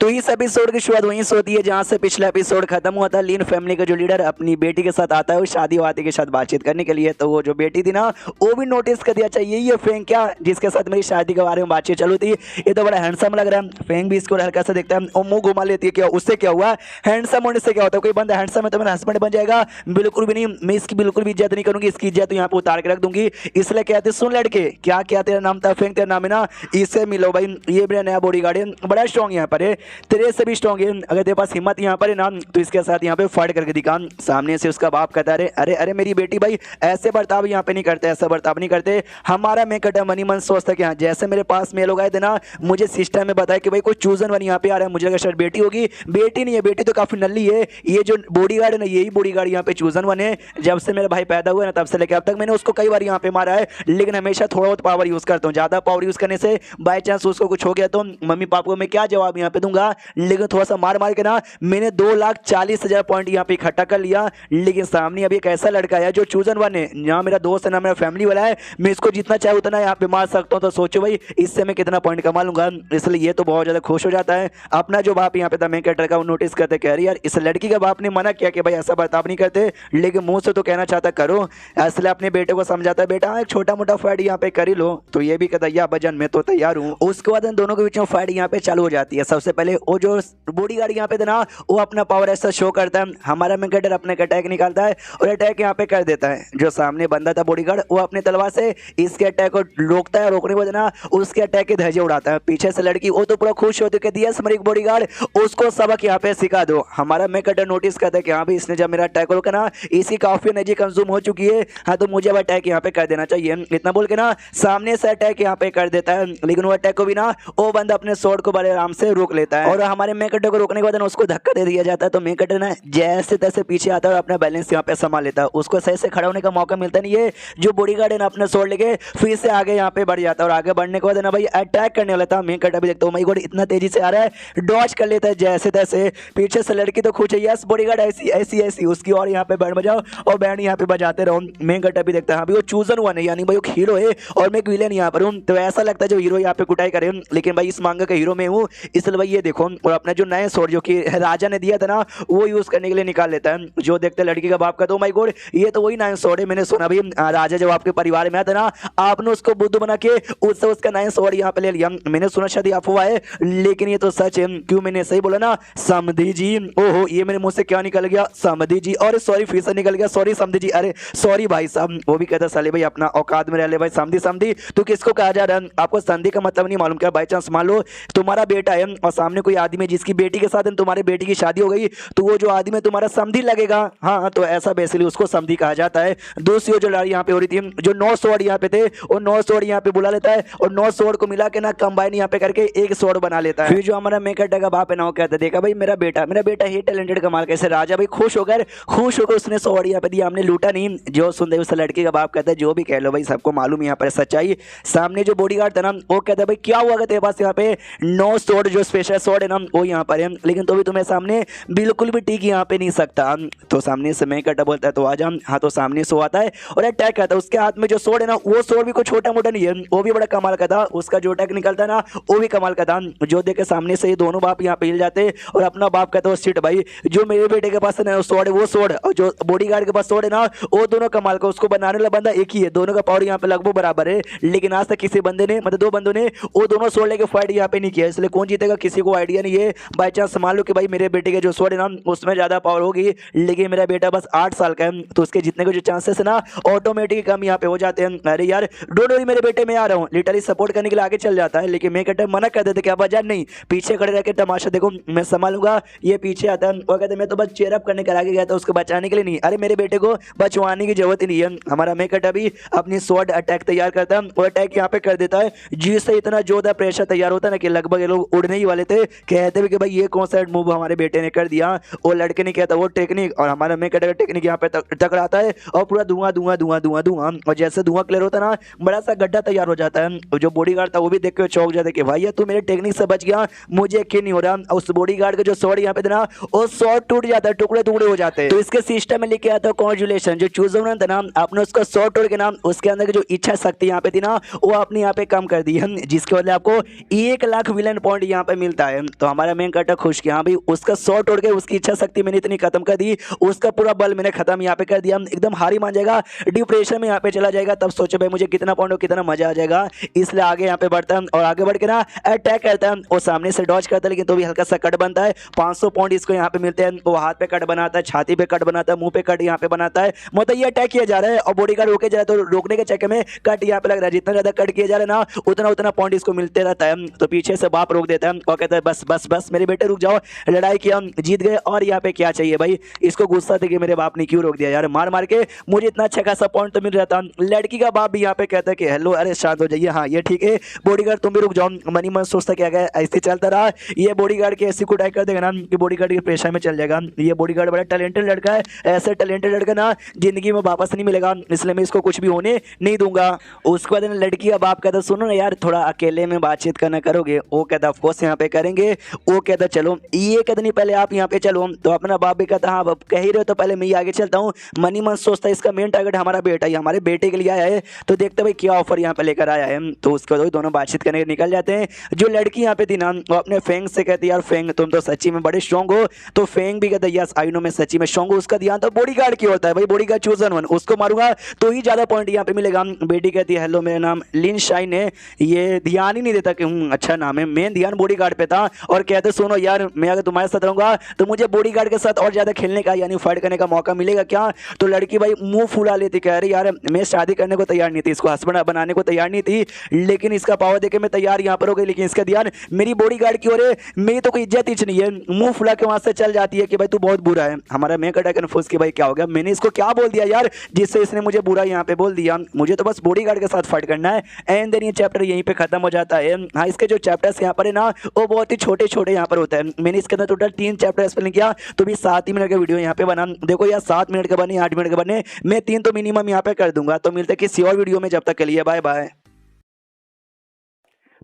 तो इस एपिसोड की शुरुआत वहीं से होती है जहां से पिछला एपिसोड खत्म हुआ था। लीन फैमिली का जो लीडर अपनी बेटी के साथ आता है वो शादी वादी के साथ बातचीत करने के लिए, तो वो जो बेटी थी ना वो भी नोटिस कर दिया, चाहिए ये फेंग क्या जिसके साथ मेरी शादी के बारे में बातचीत चलू थी, ये तो बड़ा हैंडसम लग रहा है। फेंग भी इसको हल्का सा देखता है और मुंह घुमा लेती है, क्या उससे क्या हुआ, हैंडसम होने से क्या होता है, कोई बंदा हैंडसम है तो मेरा हस्बैंड बन जाएगा, बिल्कुल भी नहीं, मैं इसकी बिल्कुल भी इज्जत नहीं करूंगी, इसकी इज्जत यहाँ पे उतार के रख दूंगी। इसलिए कहते सुन लड़के क्या क्या तेरा नाम था, फेंग तेरा नाम है ना, इससे मिलो भाई, ये मेरा नया बॉडीगार्ड है, बड़ा स्ट्रॉन्ग यहाँ पर है, तेरे से भी स्ट्रॉन्ग है, अगर तेरे पास हिम्मत यहाँ पर है ना तो इसके साथ यहाँ पे फाइट करके दिखा। सामने से उसका बाप कहता है अरे अरे मेरी बेटी भाई ऐसे बर्ताव यहाँ पे नहीं करते, ऐसा बर्ताव नहीं करते, हमारा मैं कटा मनी मन सोचता कि हाँ जैसे मेरे पास मेल लोग आए थे ना, मुझे सिस्टम में बताया कि भाई कोई चूजन वन यहाँ पे आ रहा है, मुझे लगा शायद बेटी होगी, बेटी नहीं है, बेटी तो काफी नल्ली है, ये जो बॉडीगार्ड है ना यही बॉडीगार्ड यहाँ पे चूजन वन है। जब से मेरा भाई पैदा हुआ ना तब से लेकर अब तक मैंने उसको कई बार यहाँ पे मारा है, लेकिन हमेशा थोड़ा बहुत पावर यूज करता हूँ, ज्यादा पावर यूज करने से बाई चांस उसको कुछ हो गया तो मम्मी पापा को मैं क्या जवाब यहाँ पे दूंगा, लेकिन थोड़ा सा मार मार के ना मैंने 2,40,000 पॉइंट यहाँ पे इकट्ठा कर लिया। लेकिन सामने अभी एक ऐसा लड़का है जो चूजन वन है, ना मेरा दोस्त है ना मेरा फैमिली वाला है, मैं इसको जितना चाहे उतना यहाँ पे मार सकता हूँ, तो सोचो भाई इससे मैं कितना पॉइंट कमा लूंगा। इसलिए ये तो बहुत ज्यादा खुश हो जाता है। अपना जो बाप यहाँ पे था मेन कैरेक्टर का वो नोटिस करते, कह रही यार इस लड़की के बाप ने मना किया कि भाई ऐसा बर्ताव नहीं करते, लेकिन मुंह से तो कहना चाहता करो, इसलिए अपने बेटे को समझाता है बेटा एक छोटा मोटा फाइट यहाँ पे कर ही लो, तो ये भी कहता या भजन मैं तो तैयार हूँ। उसके बाद इन दोनों के बीच में फाइट यहाँ पे चालू हो जाती है। सबसे पहले वो जो बॉडीगार्ड यहाँ पे था ना वो अपना पावर ऐसा शो करता है, हमारा मेन कैरेक्टर अपने अटैक निकालता है और अटैक यहाँ पे कर देता है। जो सामने बंदा था बॉडीगार्ड वो अपनी तलवार से इसके अटैक को रोकता है, रोकने के बाद ना उसके अटैक के धज्जे उड़ाता है। पीछे से लड़की वो तो पूरा खुश होती कहती है समरिक बॉडीगार्ड उसको सबक यहाँ पे सिखा दो। हमारा मेन कैरेक्टर नोटिस करता है कि हाँ भाई इसने जब मेरा अटैक रोका ना इसी काफी एनर्जी कंज्यूम हो चुकी है, हाँ तो मुझे अब अटैक यहाँ पे कर देना चाहिए। इतना बोल के ना सामने से अटैक यहाँ पे कर देता है, लेकिन वो अटैक को भी ना वो बंदा अपने स्वॉर्ड को बड़े आराम से रोक लेता जाता है और हमारे मेन कैरेक्टर को रोकने के बाद उसको धक्का दे दिया जाता है। तो मेन कैरेक्टर ना जैसे तैसे पीछे आता है और अपना बैलेंस यहाँ पे संभाल लेता है। उसको सही से खड़ा होने का मौका मिलता नहीं है। जो बॉडीगार्ड है ना अपना स्वॉर्ड लेके फिर से आगे यहाँ पे बढ़ जाता है और आगे बढ़ने के बाद ना भाई अटैक करने वाला था। मेन कैरेक्टर भी देखता हूँ माय गॉड इतना तेजी से आ रहा है, डॉज कर लेता है जैसे तैसे। पीछे से लड़की तो खुश है, यस बॉडीगार्ड ऐसी ऐसी ऐसी उसकी और यहाँ पे बैंड बजाओ और बैंड यहाँ पे बजाते रहो। मेन कैरेक्टर भी देखता है हाँ भी वो चूजन हुआ नहीं, यानी भाई वो हीरो है और मैं एक विलेन यहाँ पर हूँ। तो ऐसा लगता है जो हीरो यहाँ पे कुटाई करे, लेकिन भाई इस मांगा का हीरो में हूँ इसलिए भाई ये देखो। और अपना जो नया स्वॉर्ड जो कि राजा ने दिया था ना वो यूज करने के लिए निकाल लेता है। जो देखते लड़की का बाप का तो माय गॉड ये तो वही नया स्वॉर्ड है। मैंने सुना भाई राजा जब आपके परिवार में आता ना आपने उसको बुद्ध बना के उससे उसका नया स्वॉर्ड यहाँ पे ले लिया। मैंने सुना शायद अफवाह है लेकिन ये तो सच है। क्यों मैंने सही बोला ना समधी जी। ओहो ये मेरे मुंह से क्या निकल गया, समधी जी। और सॉरी फिर से निकल गया, सॉरी समधी जी। अरे सॉरी भाई साहब। वो भी कहता साले भाई अपना औकात में रह ले भाई, समधी समधी तो किसको कहा जा रहा है? आपको संधि का मतलब नहीं मालूम क्या? बाई चांस मान लो तुम्हारा बेटा है और सामने कोई आदमी है जिसकी बेटी के साथ तुम्हारे बेटी की शादी हो गई तो वो जो आदमी तुम्हारा समधी लगेगा। हाँ तो ऐसा बेसिकली उसको समधी कहा जाता है। दूसरी जो लड़ाई यहाँ पे हो रही थी, जो 9 स्वॉर्ड यहाँ पे थे वो 9 स्वॉर्ड यहाँ पे बुला लेता है और 9 स्वॉर्ड को मिला के ना कंबाइन यहाँ पे करके एक स्वॉर्ड बना लेता है। फिर जो हमारा मेकअप का बाप है ना वो कहता है देखा भाई मेरा बेटा ही टैलेंटेड कमाल कैसे। राजा भाई खुश होकर उसने स्वॉर्ड यहाँ पे दिया, हमने लूटा नहीं। जो सुनते उस लड़की का बाप कहता है जो भी कह लो भाई सबको मालूम यहाँ पर सच्चाई। सामने जो बॉडीगार्ड था ना वो कहता है भाई क्या हुआ तेरे पास यहाँ पे 9 स्वॉर्ड जो स्पेशल स्वॉर्ड है ना वो यहाँ पर है, लेकिन तो भी तुम्हें सामने बिल्कुल भी टिक यहाँ पे नहीं सकता। तो सामने से मैं कटा बोलता है तो आजा। हाँ तो सामने से आता है और अटैक करता है। उसके हाथ में जो स्वॉर्ड है ना वो स्वॉर्ड भी कोई छोटा मोटा नहीं है, वो भी बड़ा कमाल का था। उसका जो अटैक निकलता है ना वो भी कमाल का था। जो देखे सामने से ये दोनों बाप यहाँ पे हिल जाते और अपना बाप कहता है सीट भाई जो मेरे बेटे के पास है स्वॉर्ड है वो स्वॉर्ड और जो बॉडीगार्ड के पास स्वॉर्ड है ना वो दोनों कमाल का। उसको बनाने वाला बंदा एक ही है, दोनों का पावर यहाँ पे लगभग बराबर है, लेकिन आज तक किसी बंदे ने मतलब 2 बंदों ने वो दोनों स्वॉर्ड लेके फाइट यहाँ पे नहीं किया। इसलिए कौन जीतेगा किसी को आइडिया नहीं है। बाई चांस मान लो कि भाई मेरे बेटे के जो स्वॉर्ड है ना उसमें ज्यादा पावर होगी, लेकिन मेरा बेटा बस 8 साल का है तो उसके जीतने के जो चांसेस है ना ऑटोमेटिक कम यहाँ पे हो जाते हैं। अरे यार डोंट वरी मेरे बेटे में आ रहा हूँ, लिटरली सपोर्ट करने के लिए आगे चल जाता है। लेकिन मैं कहता मना कर देते क्या वजह नहीं, पीछे खड़े रह के तमाशा देखो मैं संभालूंगा। ये पीछे आता है और कहते मैं तो बस चेयर अप करने कर आगे गया था उसको बचाने के लिए नहीं। अरे मेरे बेटे को बचवाने की जरूरत ही नहीं है। हमारा मैं कहता भी अपनी स्वॉर्ड अटैक तैयार करता है और अटैक यहाँ पे कर देता है जिससे इतना जोरदार प्रेशर तैयार होता है ना कि लगभग ये लोग उड़ने ही वाले थे। कहते भी कि भाई ये कौन सा मूव हमारे बेटे ने कर दिया। वो लड़के ने किया था वो टेक्निक और हमारा मैं कहता टेक्निक यहाँ पे टकराता है और पूरा धुआं धुआं धुआं धुआं धुआं और जैसे धुआं क्लियर होता है ना बड़ा सा गड्ढा तैयार हो जाता है। और जो बॉडीगार्ड था वो भी देख के चौंक जाता है कि भाई तू मेरे टेक्निक से बच गया, मुझे यकीन नहीं हो रहा। उस बॉडीगार्ड का जो स्वॉर्ड यहाँ पे था ना वो स्वॉर्ड टूट जाता है, टुकड़े टुकड़े हो जाते हैं। तो इसके सिस्टम में लिखे आता है कॉन्जुलेशन जो चूज था ना आपने उसका स्वॉर्ड तोड़ के नाम उसके अंदर की जो इच्छा शक्ति यहाँ पे थी ना वो आपने यहाँ पे कम कर दी है, जिसके बदले आपको 1 लाख विलन पॉइंट यहाँ पे मिलता है। तो हमारा मेन कैरेक्टर खुश कि हाँ भाई उसका स्वॉर्ड तोड़ के उसकी इच्छा शक्ति मैंने इतनी खत्म कर दी, उसका पूरा बल मैंने खत्म यहाँ पे कर दिया। एकदम हारी मान जाएगा, डिप्रेशन में यहाँ पे चला जाएगा। तब सोचे भाई मुझे कितना पॉइंट हो कितना मजा आ जाएगा, इसलिए आगे यहाँ पे बढ़ता है और आगे बढ़ के ना अटैक करता है। वो सामने से डॉज करता है लेकिन तो भी हल्का सा कट बनता है। 500 पॉइंट इसको यहाँ पे मिलते हैं। वो हाथ पे कट बनाता है, छाती पे कट बनाता है, मुंह पे कट यहाँ पे बनाता है। मतलब ये अटैक किया जा रहा है और बॉडीगार्ड रोके जा रहा है तो रोकने के चक्कर में कट यहाँ पे लग रहा है। जितना ज्यादा कट किया जा रहा है ना उतना उतना पॉइंट इसको मिलते रहता है। तो पीछे से बाप रोक देता है और कहता है बस बस बस मेरे बेटे रुक जाओ, लड़ाई किया जीत गए और यहाँ पे क्या चाहिए भाई। इसको गुस्सा था कि मेरे बाप ने क्यों रोक दिया यार, मार मार के मुझे इतना अच्छा खासा पॉइंट तो मिल रहा था। लड़की का बाप भी यहाँ पे कहता है कि हेलो अरे शांत हो जाइए, हाँ ये ठीक है बॉडीगार्ड तुम भी रुक जाओ। मनी मन सोचता क्या गया ऐसे चलता रहा, ये बॉडीगार्ड की ऐसी कुटाई कर देगा ना कि बॉडीगार्ड के प्रेशर में चल जाएगा। ये बॉडीगार्ड बड़ा टैलेंटेड लड़का है, ऐसे टैलेंटेड लड़का ना जिंदगी में वापस नहीं मिलेगा, इसलिए मैं इसको कुछ भी होने नहीं दूंगा। उसके बाद लड़की का बाप कहता सुनो ना यार थोड़ा अकेले में बातचीत करना करोगे। वो कहता ऑफकोर्स यहाँ पे करेंगे। वो कहता चलो, ये कहता नहीं पहले आप यहाँ पे चलो। तो अपना बाप भी कहता हाँ बाप कह ही रहे हो तो पहले मैं आगे चलता हूँ। मनी मन सोचता है इसका मेन टारगेट हमारा बेटा ही, हमारे बेटे के लिए आया है तो देखते भाई क्या ऑफर यहाँ पे लेकर आया है। तो उसके बाद दोनों बातचीत करने निकल जाते हैं। जो लड़की यहाँ पे थी ना वो अपने फेंग से कहती यार फेंग तुम तो सच्ची में बड़े स्ट्रॉन्ग हो। तो फेंग भी कहता यस आई नो मैं सच्ची में स्ट्रॉन्ग हूँ। उसका ध्यान तो बॉडीगार्ड की होता है भाई, बॉडीगार्ड चूजन वन उसको मारूंगा तो ही ज्यादा पॉइंट यहाँ पे मिलेगा। बेटी कहती है हेलो मेरा नाम लिन शाइन है, ये ध्यान ही नहीं देता कि अच्छा नाम है। मेन ध्यान बॉडीगार्ड पे था और कहते सुनो यार मैं अगर तुम्हारे साथ रहूंगा तो मुझे बॉडीगार्ड के साथ और ज्यादा खेलने का यानी फाइट करने का मौका मिलेगा क्या। तो लड़की भाई मुंह फुला लेती, कह रही यार मैं शादी करने को तैयार नहीं थी, इसको हस्बैंड बनाने को तैयार नहीं थी, लेकिन इसका पावर देके मैं तैयार यहाँ पर हो गई। लेकिन इसका ध्यान मेरी बॉडीगार्ड की ओर है, मेरी तो कोई इज्जत ही नहीं है। मुंह फुला के वहां से चल जाती है कि भाई तू बहुत बुरा है। हमारा मैं कटा कन्फ्यूज कि भाई क्या हो गया, मैंने इसको क्या बोल दिया यार जिससे इसने मुझे बुरा यहाँ पे बोल दिया। मुझे तो बस बॉडीगार्ड के साथ फाइट करना है। एंड देन ये चैप्टर यहीं पे खत्म हो जाता है। हाँ इसके जो चैप्टर्स यहाँ पर है ना वो बहुत बहुत ही छोटे छोटे यहाँ पर होता है। मैंने इसके अंदर टोटल 3 चैप्टर एक्सप्लेन किया, तो भी 7 ही मिनट का वीडियो यहाँ पे बना। देखो यार 7 मिनट का बने 8 मिनट का बने, मैं 3 तो मिनिमम यहाँ पे कर दूंगा। तो मिलते हैं किसी और वीडियो में, जब तक के लिए बाय बाय।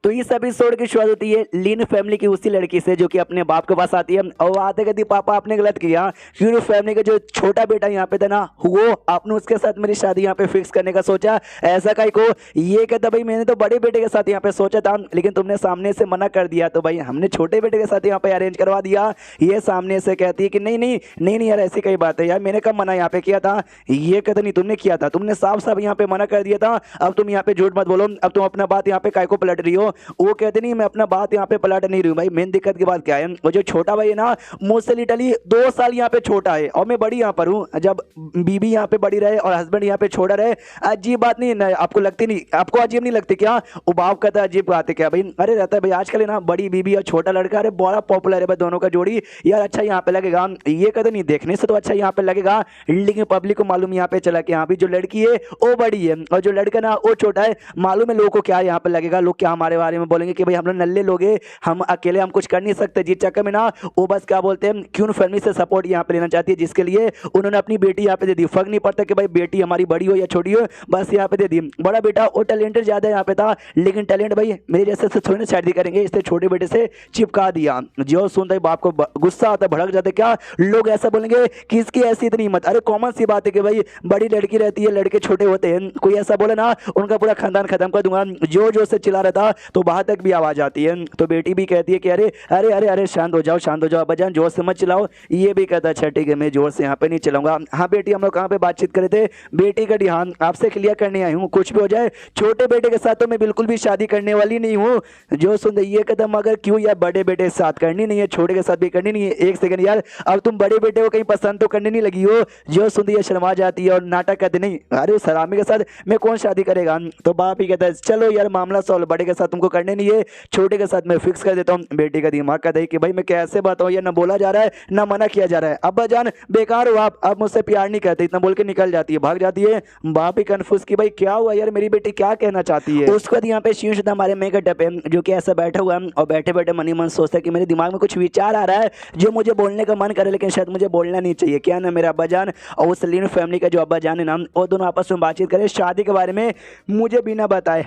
तो इस एपिसोड की शुरुआत होती है लिन फैमिली की उसी लड़की से जो कि अपने बाप के पास आती है और आते कहती पापा आपने गलत किया, क्योंकि फैमिली का जो छोटा बेटा यहाँ पे था ना, वो आपने उसके साथ मेरी शादी यहाँ पे फिक्स करने का सोचा, ऐसा कहीं को। ये कहता भाई मैंने तो बड़े बेटे के साथ यहाँ पे सोचा था, लेकिन तुमने सामने से मना कर दिया, तो भाई हमने छोटे बेटे के साथ यहाँ पे अरेंज करवा दिया। ये सामने से कहती है कि नहीं नहीं नहीं नहीं यार ऐसी कई बात है यार, मैंने कब मना यहाँ पे किया था। ये कहता नहीं तुमने किया था, तुमने साफ साफ यहाँ पे मना कर दिया था, अब तुम यहाँ पे झूठ मत बोलो, अब तुम अपना बात यहाँ पे काय को पलट रही हो। वो कहते नहीं मैं अपना बात यहाँ पे पलट नहीं रही हूँ भाई। मेन दिक्कत की बात क्या है, वो जो छोटा भाई है ना मुझसे लिटरली 2 साल यहाँ पे छोटा है और मैं बड़ी यहाँ पर हूँ। जब बीबी यहाँ पे बड़ी रहे और हस्बैंड यहाँ पे छोटा रहे, अजीब बात नहीं है, आपको लगती नहीं, आपको अजीब नहीं लगती क्या। वो बाप कहता है अजीब बात है क्या भाई, अरे रहता है भाई आजकल ना बड़ी बीबी और छोटा लड़का, अरे बड़ा पॉपुलर है भाई दोनों का जोड़ी यार, अच्छा यहाँ पे लगेगा। ये कहते नहीं देखने से तो अच्छा यहाँ पे लगेगा, लेकिन पब्लिक को मालूम यहाँ पे चला कि यहाँ भी जो लड़की है वो बड़ी है और जो लड़का ना वो छोटा है। मालूम है लोगों को क्या यहाँ पे लगेगा, लोग क्या हमारे बारे में बोलेंगे कि भाई हम लोग नल्ले लोग हैं, हम अकेले हम कुछ कर नहीं सकते। जिस चक्कर में ना वो बस क्या बोलते हैं क्यों फैमिली से सपोर्ट यहाँ पे लेना चाहती है, जिसके लिए उन्होंने अपनी बेटी यहाँ पे दे दी। फर्क नहीं पड़ता कि भाई बेटी हमारी बड़ी हो या छोटी हो, बस यहाँ पे दे दी। बड़ा बेटा वो टैलेंटेड ज्यादा यहाँ पे था, लेकिन टैलेंट भाई मेरे जैसे से थोड़ी ना शादी करेंगे, इसलिए छोटे बेटे से चिपका दिया। जो सुनता है बाप को गुस्सा आता है, भड़क जाते, क्या लोग ऐसा बोलेंगे कि इसकी ऐसी इतनी हिम्मत। अरे कॉमन सी बात है कि भाई बड़ी लड़की रहती है, लड़के छोटे होते हैं, कोई ऐसा बोले ना उनका पूरा खानदान खत्म कर दूंगा। जो जो से चिल्ला रहा था तो बाहर तक भी आवाज आती है। तो बेटी भी कहती है कि अरे अरे अरे अरे शांत हो जाओ शांत हो जाओ अब्बाजान, जोर से मत चिल्लाओ। ये भी कहता अच्छा ठीक है मैं जोर से यहाँ पे नहीं चलाऊंगा। हाँ बेटी हम लोग कहाँ पे बातचीत करे थे, बेटी का हाँ आपसे क्लियर करने आई हूँ, कुछ भी हो जाए छोटे बेटे के साथ तो मैं बिल्कुल भी शादी करने वाली नहीं हूँ। जो सुन ये कदम अगर क्यों यार बड़े बेटे के साथ करनी नहीं है, छोटे के साथ भी करनी नहीं है। एक सेकंड यार, अब तुम बड़े बेटे को कहीं पसंद तो करने नहीं लगी हो। जो सुन ये शर्मा जाती है और नाटक कहते नहीं, अरे उस हरामी के साथ मैं कौन शादी करेगा। तो बाप ही कहता है चलो यार मामला सॉल्व, बड़े के साथ तुमको करने नहीं है, छोटे के साथ मैं फिक्स कर देता हूँ। बेटी का दिमाग कहता है कि भाई मैं कैसे बताऊँ, ये ना बोला जा रहा है ना मना किया जा रहा है। अब्बा जान बेकार हो आप मुझसे प्यार नहीं करते, इतना बोल के निकल जाती है, भाग जाती है। बाप ही कंफ्यूज कि भाई क्या हुआ यार, मेरी बेटी क्या कहना चाहती है। उसके बाद यहाँ पे शीर्ष हमारे मेकअप है जो कि ऐसा बैठा हुआ है और बैठे बैठे मन ही मन सोचता है कि मेरे दिमाग में कुछ विचार आ रहा है जो मुझे बोलने का मन करे, लेकिन शायद मुझे बोलना नहीं चाहिए। क्या ना मेरा अब्बा जान और उस लीन फैमिली का जो अब्बा जान है ना, वो दोनों आपस में बातचीत करें शादी के बारे में, मुझे बिना बताए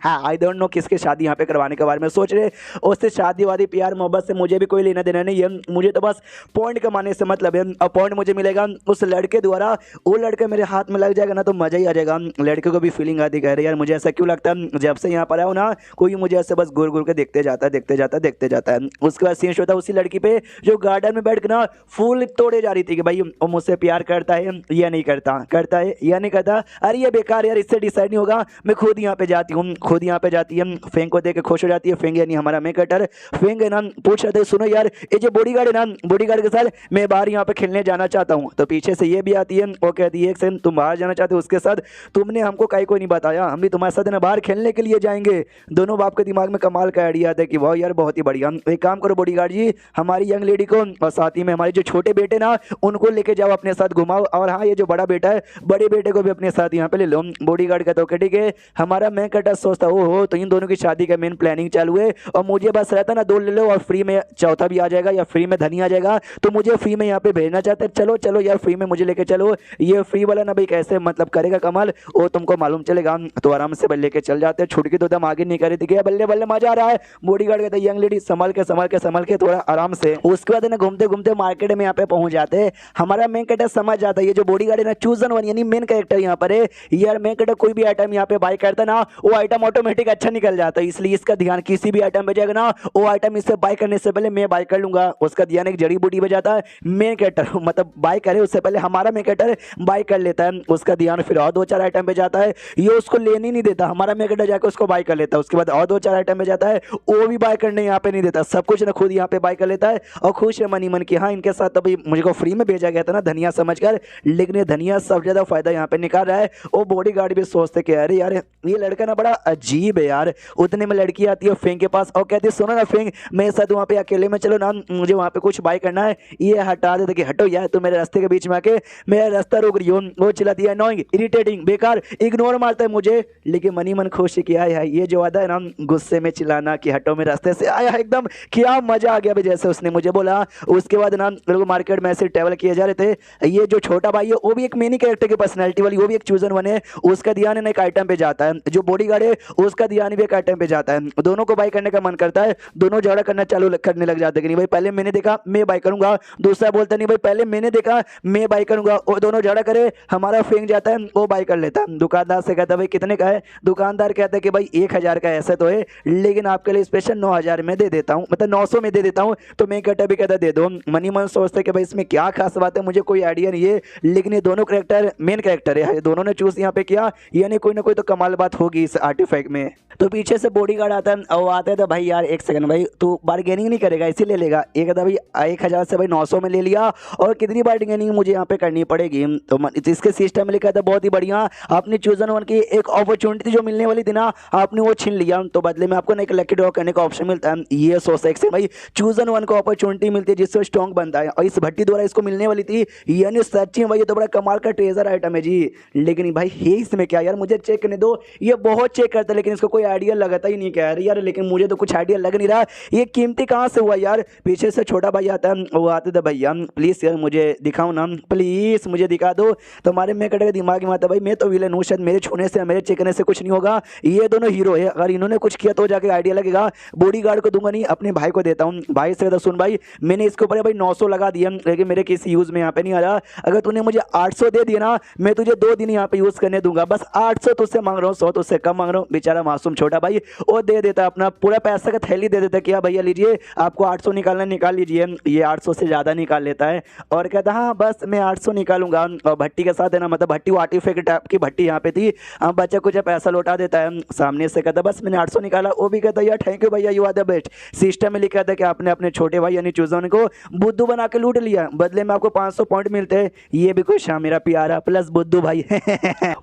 आई डोंट नो किसके शादी यहाँ पे करवाने के बारे में सोच रहे। उससे शादी वादी प्यार मोहब्बत से मुझे भी कोई लेना देना नहीं है, मुझे तो बस पॉइंट कमाने से मतलब है और पॉइंट मुझे मिलेगा उस लड़के द्वारा। वो लड़के मेरे हाथ में लग जाएगा ना तो मजा ही आ जाएगा। लड़के को भी फीलिंग आती कह रहे यार मुझे ऐसा क्यों लगता है जब से यहाँ पर आया हूँ ना, कोई मुझे ऐसे बस घूर घूर के देखते जाता है देखते जाता है देखते जाता है। उसके बाद सीन होता है उसी लड़की पे जो गार्डन में बैठ के ना फूल तोड़े जा रही थी कि भाई वो मुझसे प्यार करता है या नहीं करता, करता है या नहीं करता। अरे ये बेकार यार, इससे डिसाइड नहीं होगा, मैं खुद यहाँ पे जाती हूँ। खुद यहाँ पे जाती है, फेंग को देख के खुश हो जाती है। फेंग यानी हमारा मेकअटर फेंग है ना, पूछ रहे थे सुनो यार ये जो बॉडीगार्ड है ना, बॉडीगार्ड के साथ मैं बाहर यहाँ पे खेलने जाना चाहता हूँ। तो पीछे से ये भी आती है, वो कहती है एक सेकंड तुम बाहर जाना चाहते हो उसके साथ, तुमने हमको काहे को नहीं बताया, हम भी तुम्हारे साथ ना बाहर खेलने के लिए जाएंगे। दोनों बाप के दिमाग में कमाल का आइडिया आता है कि वाह यार बहुत ही बढ़िया, एक काम करो बॉडीगार्ड जी हमारी यंग लेडी को और साथ ही में हमारे जो छोटे बेटे ना उनको लेके जाओ अपने साथ घुमाओ, और हाँ ये जो बड़ा बेटा है बड़े बेटे को भी अपने साथ यहाँ पे ले लो। बॉडीगार्ड कहता है ठीक है। हमारा मैं कटा सोचता हो तो इन दोनों की शादी का मेन प्लानिंग चालू है और मुझे बस रहता ना 2 ले लो और फ्री में चौथा भी आ जाएगा या फ्री में धनी आ जाएगा, तो मुझे फ्री में यहाँ पे भेजना चाहते हैं। चलो चलो यार फ्री में मुझे लेके चलो। ये फ्री वाला ना भाई कैसे मतलब करेगा कमाल वो तुमको मालूम चलेगा। तो आराम से बल्ले के चल जाते हैं, छुटकी तो दम आगे नहीं कर रही थी, बल्ले बल्ले मजा आ रहा है। बॉडीगार्ड कहता है यंग लेडी संभल के संभल के संभल के थोड़ा आराम से। उसके बाद ना घूमते घूमते मार्केट में यहाँ पे पहुंच जाते हैं। हमारा मेन कैरेक्टर समझ जाता है ये जो बॉडीगार्ड है ना चूजन वन यानी मेन कैरेक्टर यहाँ पर है। यार मेन कैरेक्टर कोई भी आइटम यहाँ पे बाय करता ना वो आइटम ऑटोमेटिक अच्छा निकल जाता है, इसलिए इसका ध्यान किसी भी आइटम पे जाएगा ना वो आइटम इससे बाय करने से पहले मैं बाय कर लूंगा। उसका ध्यान एक जड़ी बूटी पे जाता है, मेन कैरेक्टर मतलब बाय करे उससे पहले हमारा मेन कैरेक्टर बाय कर लेता है। उसका ध्यान फिर और 2-4 आइटम पे जाता है, ये उसको लेने नहीं देता, हमारा मेन कैरेक्टर जाकर उसको बाय कर लेता है। उसके बाद और 2-4 आइटम पे जाता है, वो भी बाय करने यहाँ पे नहीं देता, सब कुछ ना खुद यहाँ पे बाय कर लेता है और खुश है मनी मन की। हाँ इनके साथ तभी मुझे को फ्री में भेजा गया था ना धनिया समझकर, लेकिन ये धनिया सब ज्यादा फायदा यहाँ पे निकाल रहा है। वो बॉडीगार्ड भी सोचते कि अरे यार ये लड़का ना बड़ा अजीब है यार, यार। उतने में लड़की आती है फेंग के पास और कहती है सुनो ना फेंग, मेरे साथ वहाँ पे अकेले में चलो ना, मुझे वहाँ पे कुछ बाय करना है। ये हटा देते कि हटो यार, तुम मेरे रास्ते के बीच में आके मेरा रास्ता रोक रही हो। वो चिल्लाती है नॉइंग, इरिटेटिंग, बेकार, इग्नोर मारता है मुझे। लेकिन मनी मन खुश किया है, ये जो वादा है ना गुस्से में चिल्लाना कि हटो मेरे रास्ते से, आया एकदम क्या मजा आ गया भाई जैसे उसने मुझे बोला। उसके बाद ना लोग मार्केट में ऐसे ट्रैवल किए जा रहे थे। ये जो छोटा भाई है वो भी एक मिनी कैरेक्टर की पर्सनैलिटी वाली, वो भी एक चूजन वन है। उसका ध्यान एक आइटम पे जाता है, जो बॉडीगार्ड है उसका ध्यान भी एक आइटम पे जाता है। दोनों को बाई करने का मन करता है, दोनों झगड़ा करना चालू करने लग जाते हैं कि नहीं भाई पहले मैंने देखा मैं बाई करूंगा, दूसरा बोलता नहीं भाई पहले मैंने देखा मैं बाई करूंगा। और दोनों झगड़ा करे, हमारा फेंक जाता है, वो बाई कर लेता है। दुकानदार से कहता है भाई कितने का है? दुकानदार कहता है कि भाई 1000 का ऐसा तो है, लेकिन आपके लिए स्पेशल 9000 में दे देता हूँ, मतलब 900 में दे देता हूँ। तो मैं कहता भी कहता दे दो। मनी मन सोचते हैं कि भाई इसमें क्या खास बात है, मुझे कोई आइडिया नहीं है, लेकिन ये दोनों कैरेक्टर मेन कैरेक्टर है, दोनों ने चूज यहाँ पे किया, यानी कोई ना कोई तो कमाल बात होगी इस आर्टिफैक्ट में। तो पीछे से बॉडीगार्ड आता है और आता है तो भाई यार एक सेकंड भाई, तू बार्गेनिंग नहीं करेगा इसी ले लेगा? एक कहता भाई 1000 से भाई 900 में ले लिया, और कितनी बार्गेनिंग मुझे यहाँ पे करनी पड़ेगी? तो इसके सिस्टम में लिखा था बहुत ही बढ़िया, आपने चूजन वन की एक अपॉर्चुनिटी जो मिलने वाली थी ना आपने वो छीन लिया, तो बदले में आपको ना एक लकी ड्रॉ करने का ऑप्शन मिलता है। ये सोच सकते भाई चूजन वन को अपॉर्चुनिटी मिलती है जिससे स्ट्रॉन्ग बनता है, और इस भट्टी द्वारा इसको मिलने वाली थी, यानी सच्ची भाई ये तो बड़ा कमाल का ट्रेजर आइटम है जी। लेकिन भाई है इसमें क्या यार, मुझे चेक करने दो। ये बहुत चेक करता है लेकिन इसको कोई आइडिया लगाता ही नहीं क्या यार, लेकिन मुझे तो कुछ आइडिया लग नहीं रहा ये कीमती कहाँ से हुआ यार। पीछे से छोटा भाई आता है, वो आते थे भैया प्लीज यार मुझे दिखाओ ना, प्लीज मुझे दिखा दो। तो हमारे में कटे दिमाग में आता भाई मैं तो विलन हूँ, शायद मेरे छूने से मेरे चेकने से कुछ नहीं होगा, ये दोनों हीरो है, अगर इन्होंने कुछ किया तो जाके आइडिया लगेगा। बॉडीगार्ड को दूंगा नहीं, अपने भाई को देता हूँ। भाई से सुन भाई मैंने इसके ऊपर भाई 900 लगा दिया, लेकिन मेरे किसी यूज में यहाँ पे नहीं आ रहा, अगर तूने मुझे 800 दे दिया ना मैं तुझे 2 दिन यहाँ पे यूज करने दूंगा, बस 800 तुझसे मांग रहा हूँ, 100 तुझसे कम मांग रहा हूँ। बेचारा मासूम छोटा भाई वो दे देता, अपना पूरा पैसा का थैली दे देता, क्या भैया लीजिए आपको 800 निकालना निकाल लीजिए। ये 800 से ज्यादा निकाल लेता है और कहता हाँ बस मैं 800 निकालूंगा। और भट्टी के साथ है ना, मतलब भट्टी वो आर्टिफैक्ट टाइप की भट्टी यहाँ पे थी, बच्चा कुछ पैसा लौटा देता है। सामने से कहता बस मैंने 800 निकाला, वो भी कहता यार थैंक यू भैया you are the best. System में लिखा था कि आपने अपने छोटे भाई यानी चूजन को बुद्धू बना के लूट लिया, बदले में आपको 500 पॉइंट मिलते हैं। ये भी कुछ मेरा प्यारा प्लस बुद्धू भाई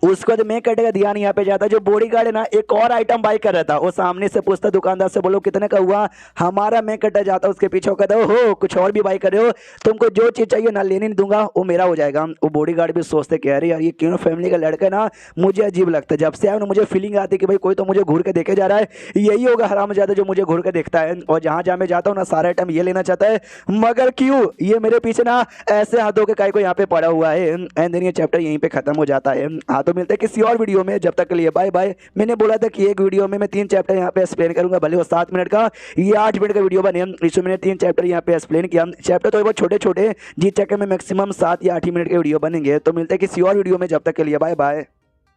उसको तो मैं कटेगा ध्यान यहाँ पे जाता, जो बॉडीगार्ड है ना एक और आइटम बाई कर रहा था, वो सामने से पूछता दुकानदार से बोलो कितने का हुआ, हमारा मैं कटा जाता उसके पीछे कहता हो कुछ और भी बाई कर रहे हो, तुमको जो चीज चाहिए ना लेने नहीं दूंगा वो मेरा हो जाएगा। वो बॉडीगार्ड भी सोचते कह रहे यार ये क्यों फैमिली का लड़का है ना, मुझे अजीब लगता है, जब से आया ना मुझे फीलिंग आती है कि भाई कोई तो मुझे घूर के देखे जा रहा है, यही होगा हरामजादा जो मुझे घूर के देखता है, और जहां जहां मैं जाता हूँ ना सारा आइटम ये लेना चाहता है, मगर क्यों ये मेरे पीछे ना ऐसे हाथों के काय को यहाँ पे पड़ा हुआ है। एंड देन ये चैप्टर यहीं पे खत्म हो जाता है। हाँ तो मिलते हैं किसी और वीडियो में, जब तक के लिए बाय बाय। मैंने बोला था कि एक वीडियो में मैं 3 चैप्टर यहाँ पे एक्सप्लेन करूंगा, भले वो 7 मिनट का, ये 8 मिनट का वीडियो बने, इसमें मैंने 3 चैप्टर यहाँ पे एक्सप्लेन किया। चैप्टर तो बहुत छोटे छोटे जिस चक्कर में मैक्सिमम 7 या 8 ही मिनट के वीडियो बनेंगे। तो मिलते हैं किसी और वीडियो में, जब तक के लिए बाय बाय।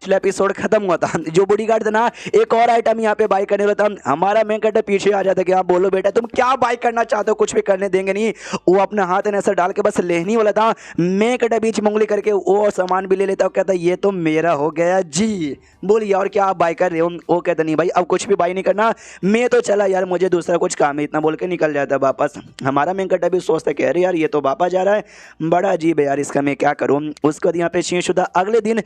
पिछला एपिसोड खत्म हुआ था, जो बॉडीगार्ड था ना एक और आइटम यहाँ पे बाई करने वाला था, हमारा मेन कैरेक्टर पीछे आ जाता कि आप बोलो बेटा तुम क्या बाई करना चाहते हो, कुछ भी करने देंगे नहीं। वो अपना हाथ ऐसा डाल के बस लेने वाला था, मैं कैरेक्टर बीच में उंगली करके वो सामान भी ले लेता, कहता ये तो मेरा हो गया जी। बोलिए और क्या आप बाई कर रहे हो? वो कहता नहीं भाई अब कुछ भी बाई नहीं करना, मैं तो चला यार मुझे दूसरा कुछ काम है, इतना बोल के निकल जाता वापस। हमारा मेन कैरेक्टर भी सोचता कह रहे यार ये तो वापस जा रहा है, बड़ा अजीब है यार इसका, मैं क्या करूँ। उसके बाद यहाँ पे शेष होता अगले दिन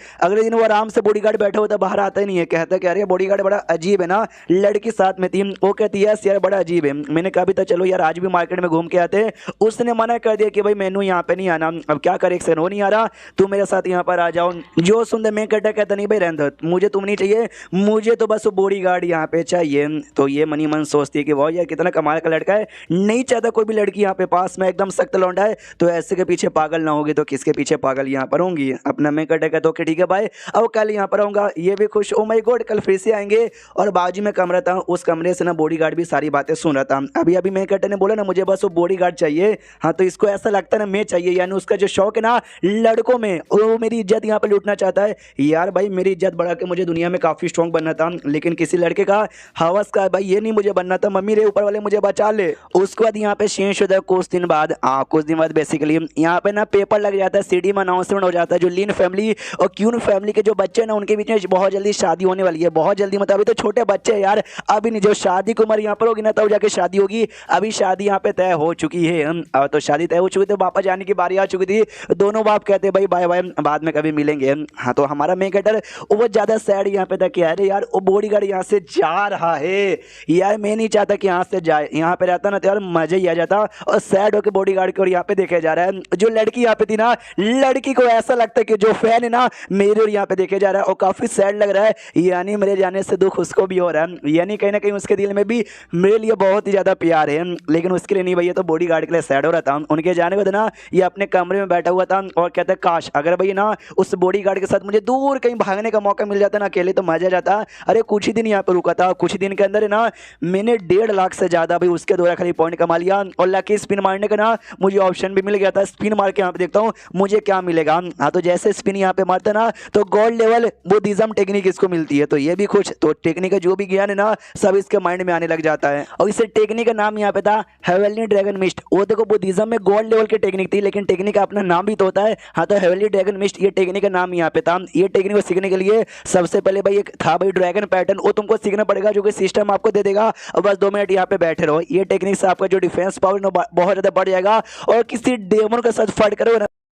वो आराम से बॉडीगार्ड बैठा होता, बाहर आता ही नहीं है, कहता कि अरे बॉडीगार्ड बड़ा अजीब है ना, लड़की साथ में थी, वो कहती है यार बड़ा अजीब है। मैंने कहा भी था चलो यार आज भी मार्केट में घूम के आते, उसने मना कर दिया कि भाई मैनू यहाँ पे नहीं आना। अब क्या करे, एक सेकंड वो नहीं आ रहा, तू मेरे साथ यहाँ पर आ जाओ। जो सुनते मैं कहता नहीं भाई रहने दो, मुझे तुम नहीं चाहिए, मुझे तो बस वो बॉडीगार्ड यहाँ पे चाहिए। तो ये मनी मन सोचती है कि वाह यार कितना कमाल का लड़का है, नहीं चाहता कोई भी लड़की यहाँ पे पास में, एकदम सख्त लौंडा है, तो ऐसे के पीछे पागल ना होगी तो किसके पीछे पागल यहाँ पर होंगी। अपना मैं कहता तो ठीक है भाई अब कल यहाँ पर आऊँगा, ये भी खुश, ओ माय गॉड कल फिर से आएंगे। और बाजू में कमरा था, उस कमरे से ना बॉडीगार्ड भी सारी बातें सुन रहा था। अभी मैं कहते ने बोला ना मुझे बस वो बॉडीगार्ड चाहिए, हाँ तो इसको ऐसा लगता है ना मैं चाहिए, यानी उसका जो शौक है ना लड़कों में, वो मेरी इज्जत यहाँ पे लूटना चाहता है। यार भाई मेरी इज्जत बढ़ा के मुझे दुनिया में काफी स्ट्रॉन्ग बनना था, लेकिन किसी लड़के का हवस का भाई ये नहीं मुझे बनना था, मम्मी रे ऊपर वाले मुझे बचा ले। उसके बाद यहाँ पे शेष होता है कुछ दिन बाद बेसिकली यहाँ पे ना पेपर लग जाता है, सिटी में अनाउंसमेंट हो जाता है, जो लीन फैमिली और क्यून फैमिली के जो बच्चे बच्चे ना उनके बीच में बहुत जल्दी शादी होने वाली है, बहुत जल्दी, मतलब अभी तो छोटे बच्चे हैं यार, अभी नहीं, जो शादी की उम्र यहाँ पर होगी ना तब जाके शादी होगी। अभी शादी यहाँ पे तय हो चुकी है, अब तो शादी तय हो चुकी थी, वापस जाने की बारी आ चुकी थी। दोनों बाप कहते भाई बाय बाय, बाद में कभी मिलेंगे। हाँ, तो हमारा मेन कैरेक्टर वो ज़्यादा सैड यहाँ पे था कि अरे यार वो बॉडीगार्ड यहाँ से जा रहा है यार, मैं नहीं चाहता कि यहाँ से जाए, यहाँ पे रहता ना तो यार मजा ही आ जाता। और सैड होकर बॉडीगार्ड की ओर यहाँ पे देखा जा रहा है। जो लड़की यहाँ पे थी ना, लड़की को ऐसा लगता है कि जो फैन है ना मेरे और यहाँ पे देखे जा रहा है, और काफी सैड लग रहा है, यानी मेरे जाने से दुख उसको भी हो रहा है, यानी कहीं ना कहीं उसके दिल में भी मेरे लिए बहुत ही ज्यादा प्यार है, लेकिन उसके लिए नहीं भैया, तो बॉडीगार्ड के लिए सैड हो रहा था। उनके जाने के बाद ना ये अपने कमरे में बैठा हुआ था और कहता है काश अगर भैया ना उस बॉडीगार्ड के साथ मुझे दूर कहीं भागने का मौका मिल जाता ना, अकेले तो मजा जाता। अरे कुछ ही दिन यहाँ पे रुका था, कुछ ही दिन के अंदर है ना मैंने 1.5 लाख से ज्यादा भाई उसके द्वारा खाली पॉइंट कमा लिया, और लकी स्पिन मारने का ना मुझे ऑप्शन भी मिल गया था। स्पिन मार के यहाँ पे देखता हूँ मुझे क्या मिलेगा। हाँ, तो जैसे स्पिन यहाँ पे मारता ना तो गोल्ड लेवल बुद्धिज्म टेक्निक इसको मिलती है, तो ये भी कुछ, तो टेक्निक का जो भी ज्ञान है ना सब इसके माइंड में आने लग जाता है। और इस टेक्निक का नाम यहाँ पे था हेवनली ड्रैगन मिस्ट। वो देखो बुद्धिज्म में गोल्ड लेवल की टेक्निक थी, लेकिन टेक्निक का अपना नाम भी तो होता है। हाँ, तो हेवनली ड्रैगन मिस्ट ये टेक्निक का नाम यहाँ पे था। ये टेक्निक को सीखने के लिए सबसे पहले भाई एक था भाई ड्रैगन पैटर्न, वो तुमको सीखना पड़ेगा, जो कि सिस्टम आपको दे देगा, और बस 2 मिनट यहाँ पे बैठे रहो। ये टेक्निक से आपका जो डिफेंस पावर बहुत ज्यादा बढ़ जाएगा, और किसी डेमन के साथ फाइट करोगे ना